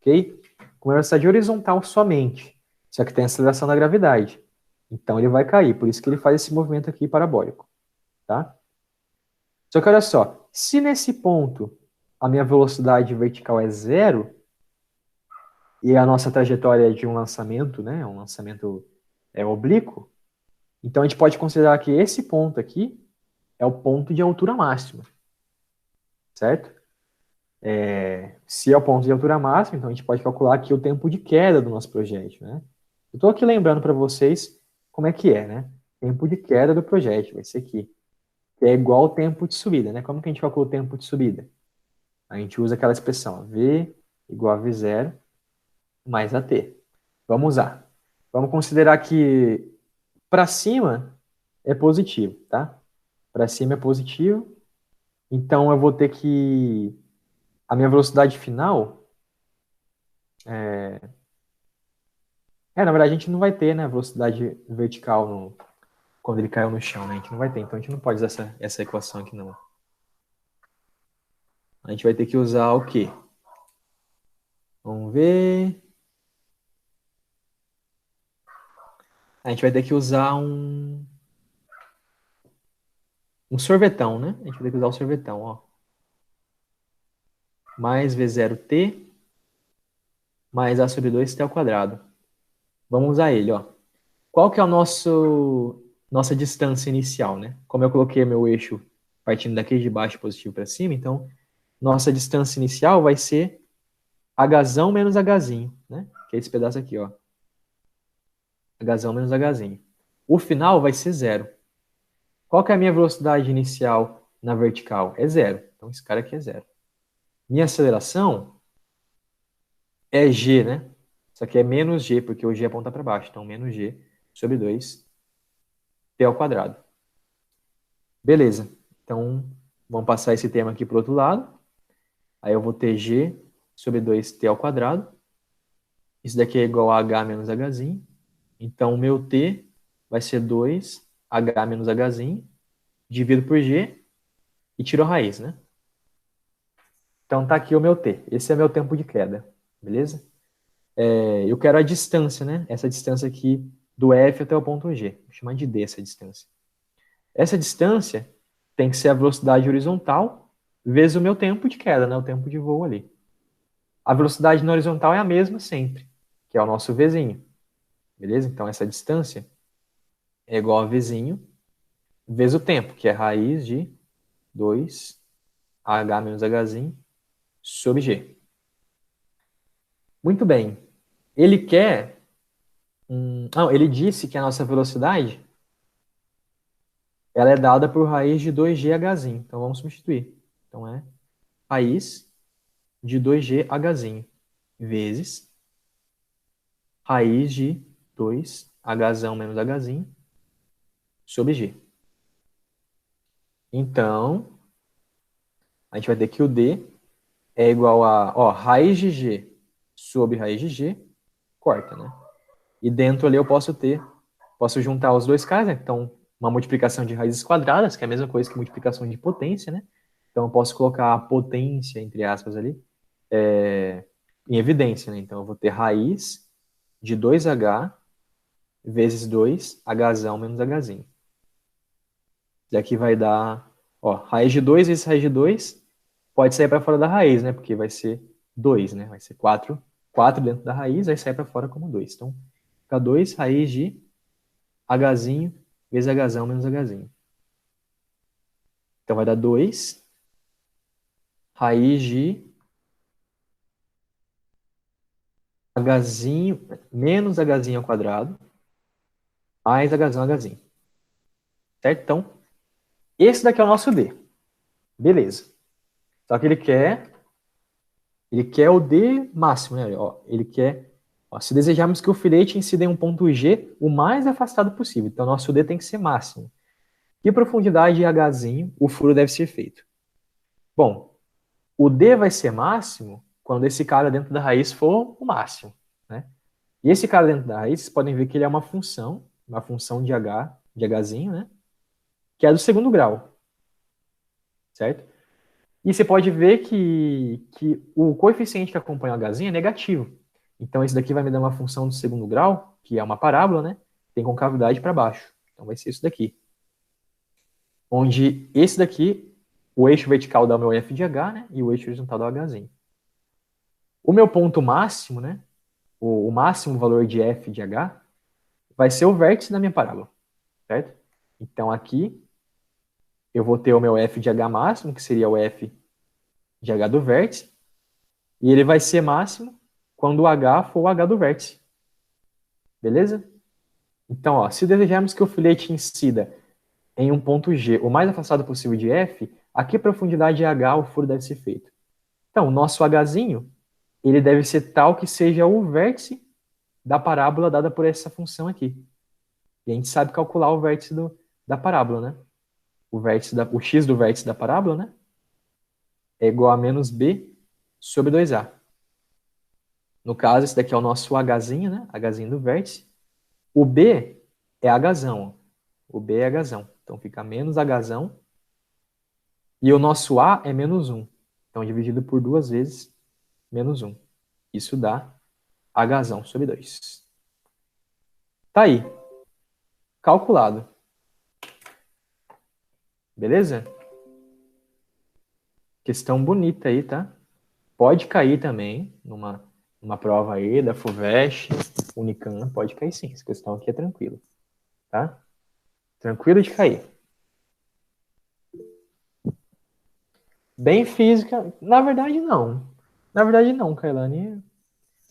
Ok? Com uma velocidade horizontal somente. Só que tem aceleração da gravidade. Então ele vai cair. Por isso que ele faz esse movimento aqui parabólico. Tá? Só que olha só. Se nesse ponto a minha velocidade vertical é zero, e a nossa trajetória é de um lançamento, né? Um lançamento oblíquo, então a gente pode considerar que esse ponto aqui é o ponto de altura máxima, certo? Se é o ponto de altura máxima, então a gente pode calcular aqui o tempo de queda do nosso projétil, né? Eu estou aqui lembrando para vocês como é que é, né? Tempo de queda do projétil, vai ser aqui, que é igual ao tempo de subida, né? Como que a gente calcula o tempo de subida? A gente usa aquela expressão, V igual a V0 mais AT. Vamos usar. Vamos considerar que para cima é positivo, tá? Para cima é positivo. Então eu vou ter que a minha velocidade final na verdade a gente não vai ter, né, velocidade vertical quando ele caiu no chão, né? A gente não vai ter, então a gente não pode usar essa equação aqui não. A gente vai ter que usar o quê? Vamos ver. A gente vai ter que usar um sorvetão, né? A gente vai ter que usar o sorvetão, ó. Mais V0t mais A sobre 2t ao quadrado. Vamos usar ele, ó. Qual que é nossa distância inicial, né? Como eu coloquei meu eixo partindo daqui de baixo positivo para cima, então nossa distância inicial vai ser Hzão menos Hzinho, né? Que é esse pedaço aqui, ó. Hzão menos Hzinho. O final vai ser zero. Qual que é a minha velocidade inicial na vertical? É zero. Então esse cara aqui é zero. Minha aceleração é g, né? Isso aqui é menos g, porque o g aponta para baixo. Então menos g sobre 2 t ao quadrado. Beleza. Então vamos passar esse termo aqui para o outro lado. Aí eu vou ter g sobre 2t ao quadrado. Isso daqui é igual a h menos hzinho. Então o meu t vai ser 2h menos hzinho, dividido por g, e tiro a raiz, né? Então tá aqui o meu t. Esse é meu tempo de queda, beleza? Eu quero a distância, né? Essa distância aqui do F até o ponto G. Vou chamar de D essa distância. Essa distância tem que ser a velocidade horizontal vezes o meu tempo de queda, né? O tempo de voo ali. A velocidade na horizontal é a mesma sempre, que é o nosso Vzinho. Beleza? Então essa distância é igual a Vzinho vezes o tempo, que é raiz de 2h menos hzinho sobre G. Muito bem. Ele quer... Não, ele disse que a nossa velocidade ela é dada por raiz de 2GHzinho. Então vamos substituir. Então é raiz de 2GHzinho vezes raiz de 2Hzão menos Hzinho sobre G. Então, a gente vai ter que o D é igual a, raiz de G sobre raiz de G, corta, né? E dentro ali eu posso juntar os dois caras, né? Então, uma multiplicação de raízes quadradas, que é a mesma coisa que multiplicação de potência, né? Então, eu posso colocar a potência, entre aspas, ali, em evidência, né? Então, eu vou ter raiz de 2H vezes 2Hzão menos Hzinho. Daqui vai dar, raiz de 2 vezes raiz de 2 pode sair para fora da raiz, né? Porque vai ser 2, né? Vai ser 4 dentro da raiz, aí sai para fora como 2. Então, fica 2 raiz de Hzinho vezes Hzão menos Hzinho. Então, vai dar 2 raiz de Hzinho menos Hzinho ao quadrado mais Hzão Hzinho. Certo? Então, esse daqui é o nosso D. Beleza. Só que ele quer o D máximo, né? Ó, ele quer, ó, se desejarmos que o filete incida em um ponto G o mais afastado possível. Então, nosso D tem que ser máximo. Que profundidade de Hzinho o furo deve ser feito? Bom, o D vai ser máximo quando esse cara dentro da raiz for o máximo, né? E esse cara dentro da raiz, vocês podem ver que ele é uma função de Hzinho, né? Que é do segundo grau, certo? E você pode ver que o coeficiente que acompanha o Hzinho é negativo. Então, esse daqui vai me dar uma função do segundo grau, que é uma parábola, né? Tem concavidade para baixo. Então, vai ser isso daqui. Onde esse daqui, o eixo vertical dá o meu f de h, né? E o eixo horizontal dá o Hzinho. O meu ponto máximo, né? O máximo valor de f de h vai ser o vértice da minha parábola, certo? Então, aqui, eu vou ter o meu f de h máximo, que seria o f de h do vértice, e ele vai ser máximo quando o h for o h do vértice. Beleza? Então, ó, se desejarmos que o filete incida em um ponto G o mais afastado possível de F, a que profundidade de H o furo deve ser feito? Então, o nosso Hzinho, ele deve ser tal que seja o vértice da parábola dada por essa função aqui. E a gente sabe calcular o vértice da parábola, né? O x do vértice da parábola, né? É igual a menos b sobre 2a. No caso, esse daqui é o nosso Hzinho, né? Hzinho do vértice. O b é Hzão. O b é Hzão. Então, fica menos Hzão. E o nosso a é menos 1. Então, dividido por 2 vezes, menos 1. Isso dá Hzão sobre 2. Tá aí. Calculado. Beleza? Questão bonita aí, tá? Pode cair também numa prova aí da FUVEST, Unicamp, pode cair sim. Essa questão aqui é tranquila, tá? Tranquilo de cair. Bem física, na verdade não. Na verdade não, Kailane.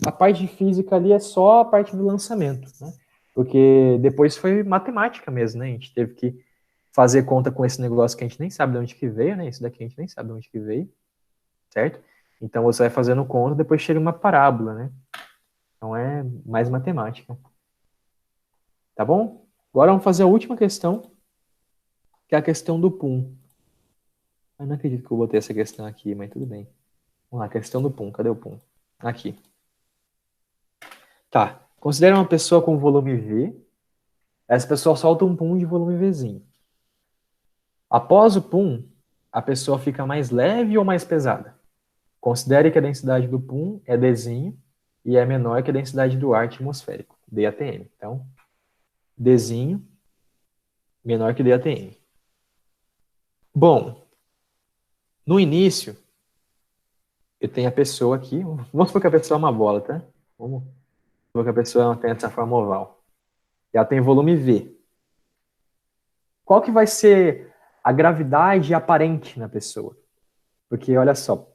A parte de física ali é só a parte do lançamento, né? Porque depois foi matemática mesmo, né? A gente teve que fazer conta com esse negócio que a gente nem sabe de onde que veio, né? Isso daqui a gente nem sabe de onde que veio, certo? Então você vai fazendo conta, depois chega uma parábola, né? Então é mais matemática. Tá bom? Agora vamos fazer a última questão, que é a questão do PUM. Eu não acredito que eu botei essa questão aqui, mas tudo bem. Vamos lá, questão do PUM. Cadê o PUM? Aqui. Tá. Considere uma pessoa com volume V. Essa pessoa solta um PUM de volume Vzinho. Após o PUM, a pessoa fica mais leve ou mais pesada? Considere que a densidade do PUM é Dzinho e é menor que a densidade do ar atmosférico, DATM. Então, Dzinho menor que DATM. Bom, no início, eu tenho a pessoa aqui. Vamos supor que a pessoa é uma bola, tá? Vamos supor que a pessoa tem essa forma oval. E ela tem volume V. Qual que vai ser a gravidade aparente na pessoa? Porque, olha só,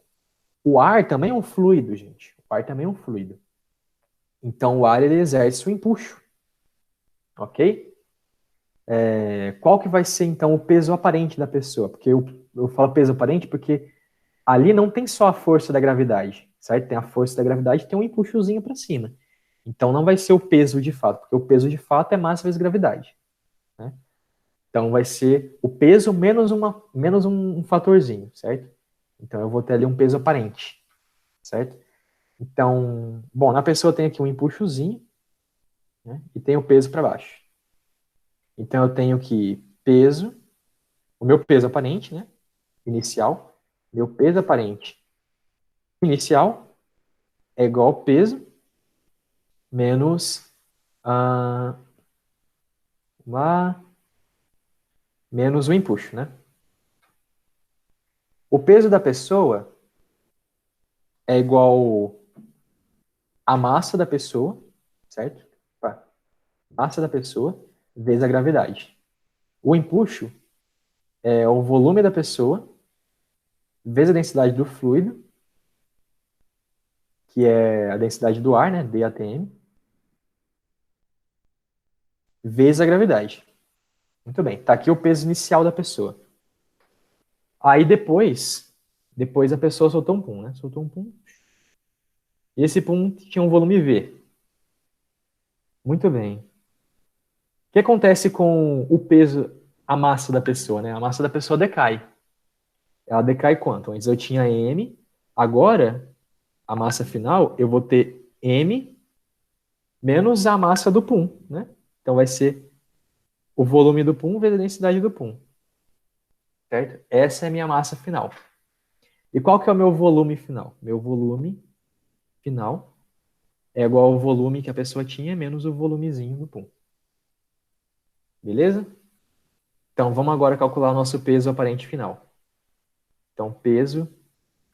o ar também é um fluido, gente. O ar também é um fluido. Então, o ar ele exerce o empuxo. Ok? Qual que vai ser, então, o peso aparente da pessoa? Porque eu falo peso aparente porque ali não tem só a força da gravidade, certo? Tem a força da gravidade e tem um empuxozinho para cima. Então, não vai ser o peso de fato, porque o peso de fato é massa vezes gravidade, né? Então, vai ser o peso menos um fatorzinho, certo? Então, eu vou ter ali um peso aparente, certo? Então, bom, na pessoa tem aqui um empuxozinho, né? E tem o peso para baixo. Então, eu tenho que peso, o meu peso aparente, né? Inicial. Meu peso aparente inicial é igual ao peso menos lá, menos o empuxo, né? O peso da pessoa é igual a massa da pessoa, certo? A massa da pessoa vezes a gravidade. O empuxo é o volume da pessoa vezes a densidade do fluido, que é a densidade do ar, né, DATM, vezes a gravidade. Muito bem, tá aqui o peso inicial da pessoa. Aí depois a pessoa soltou um pum, né? Soltou um pum. E esse pum tinha um volume V. Muito bem. O que acontece com o peso, a massa da pessoa, né? A massa da pessoa decai. Ela decai quanto? Antes eu tinha M, agora a massa final eu vou ter M menos a massa do pum, né? Então vai ser o volume do pum vezes a densidade do pum. Certo? Essa é a minha massa final. E qual que é o meu volume final? Meu volume final é igual ao volume que a pessoa tinha menos o volumezinho do pum. Beleza? Então vamos agora calcular o nosso peso aparente final. Então peso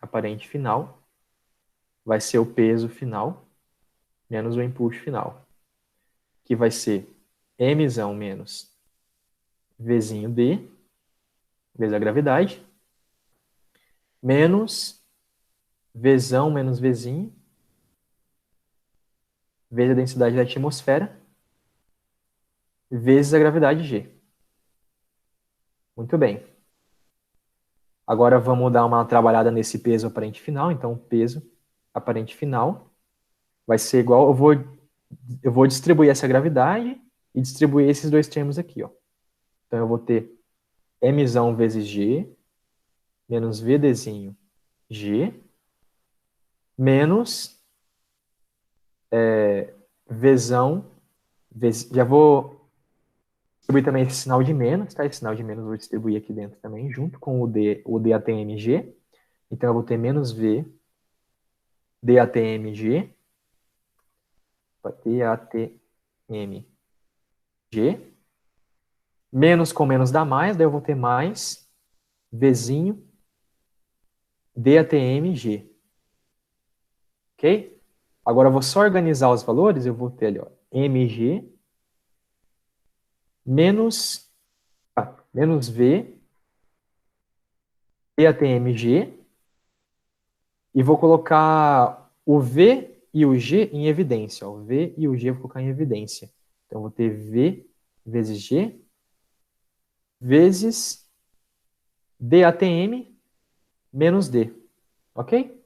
aparente final vai ser o peso final menos o empuxo final, que vai ser mzão menos vzinho d, vezes a gravidade, menos vzão menos vzinho, vezes a densidade da atmosfera, vezes a gravidade g. Muito bem. Agora vamos dar uma trabalhada nesse peso aparente final. Então, peso aparente final vai ser igual... Eu vou distribuir essa gravidade e distribuir esses dois termos aqui, ó. Então, eu vou ter mzão vezes g, menos vdzinho g, menos vzão, já vou distribuir também esse sinal de menos, tá? Esse sinal de menos eu vou distribuir aqui dentro também, junto com o DATMG. Então, eu vou ter menos v DATMG, DATMG, menos com menos dá mais, daí eu vou ter mais Vzinho DATMG. Ok? Agora eu vou só organizar os valores, eu vou ter ali, ó, MG menos V DATMG e vou colocar o V e o G em evidência. Ó. O V e o G eu vou colocar em evidência. Então eu vou ter V vezes G vezes DATM menos D. Ok?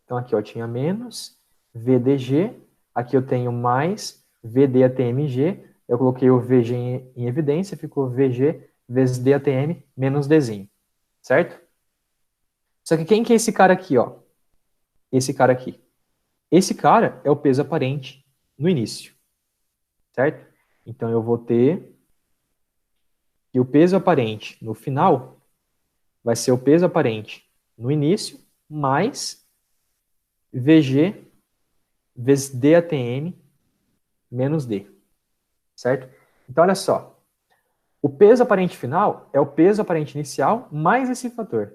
Então aqui eu tinha menos VDG, aqui eu tenho mais VDATMG, eu coloquei o VG em evidência, ficou VG vezes DATM menos Dzinho, certo? Só que quem que é esse cara aqui, ó? Esse cara aqui. Esse cara é o peso aparente no início, certo? Então eu vou ter que o peso aparente no final vai ser o peso aparente no início mais VG vezes DATM menos D, certo? Então, olha só. O peso aparente final é o peso aparente inicial mais esse fator.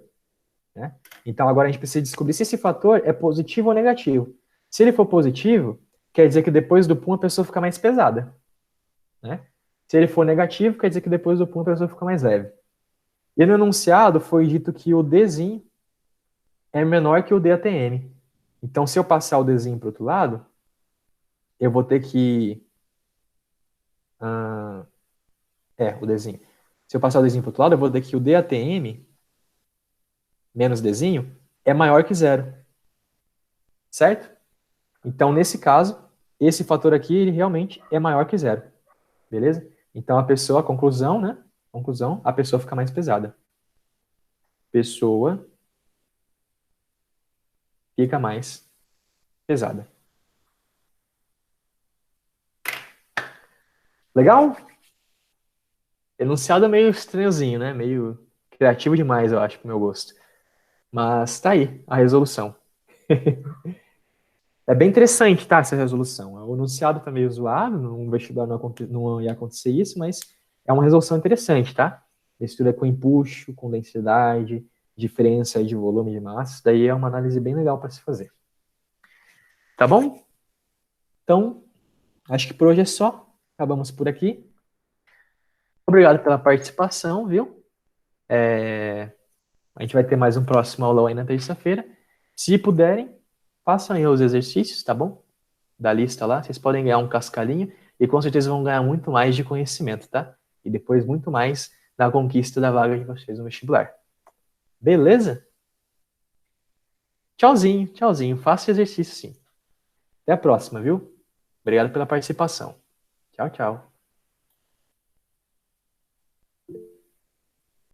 Né? Então, agora a gente precisa descobrir se esse fator é positivo ou negativo. Se ele for positivo, quer dizer que depois do pum a pessoa fica mais pesada. Né? Se ele for negativo, quer dizer que depois do pum a pessoa fica mais leve. E no enunciado foi dito que o Dzinho é menor que o DATM. Então, se eu passar o Dzinho para o outro lado, eu vou ter que... o Dzinho. Se eu passar o Dzinho para o outro lado, eu vou ter que o DATM menos Dzinho é maior que zero. Certo? Então, nesse caso, esse fator aqui, ele realmente é maior que zero. Beleza? Então, a pessoa, conclusão, né? Conclusão, a pessoa fica mais pesada. Pessoa fica mais pesada. Legal? Enunciado meio estranhozinho, né? Meio criativo demais, eu acho, pro meu gosto. Mas tá aí, a resolução. É bem interessante, tá, essa resolução. O enunciado tá meio zoado, no vestibular não ia acontecer isso, mas é uma resolução interessante, tá? Estuda com empuxo, com densidade, diferença de volume de massa, isso daí é uma análise bem legal para se fazer. Tá bom? Então, acho que por hoje é só. Acabamos por aqui. Obrigado pela participação, viu? A gente vai ter mais um próximo aulão aí na terça-feira. Se puderem, façam aí os exercícios, tá bom? Da lista lá. Vocês podem ganhar um cascalhinho e com certeza vão ganhar muito mais de conhecimento, tá? E depois muito mais na conquista da vaga de vocês no vestibular. Beleza? Tchauzinho, tchauzinho. Faça exercício sim. Até a próxima, viu? Obrigado pela participação. Tchau, tchau.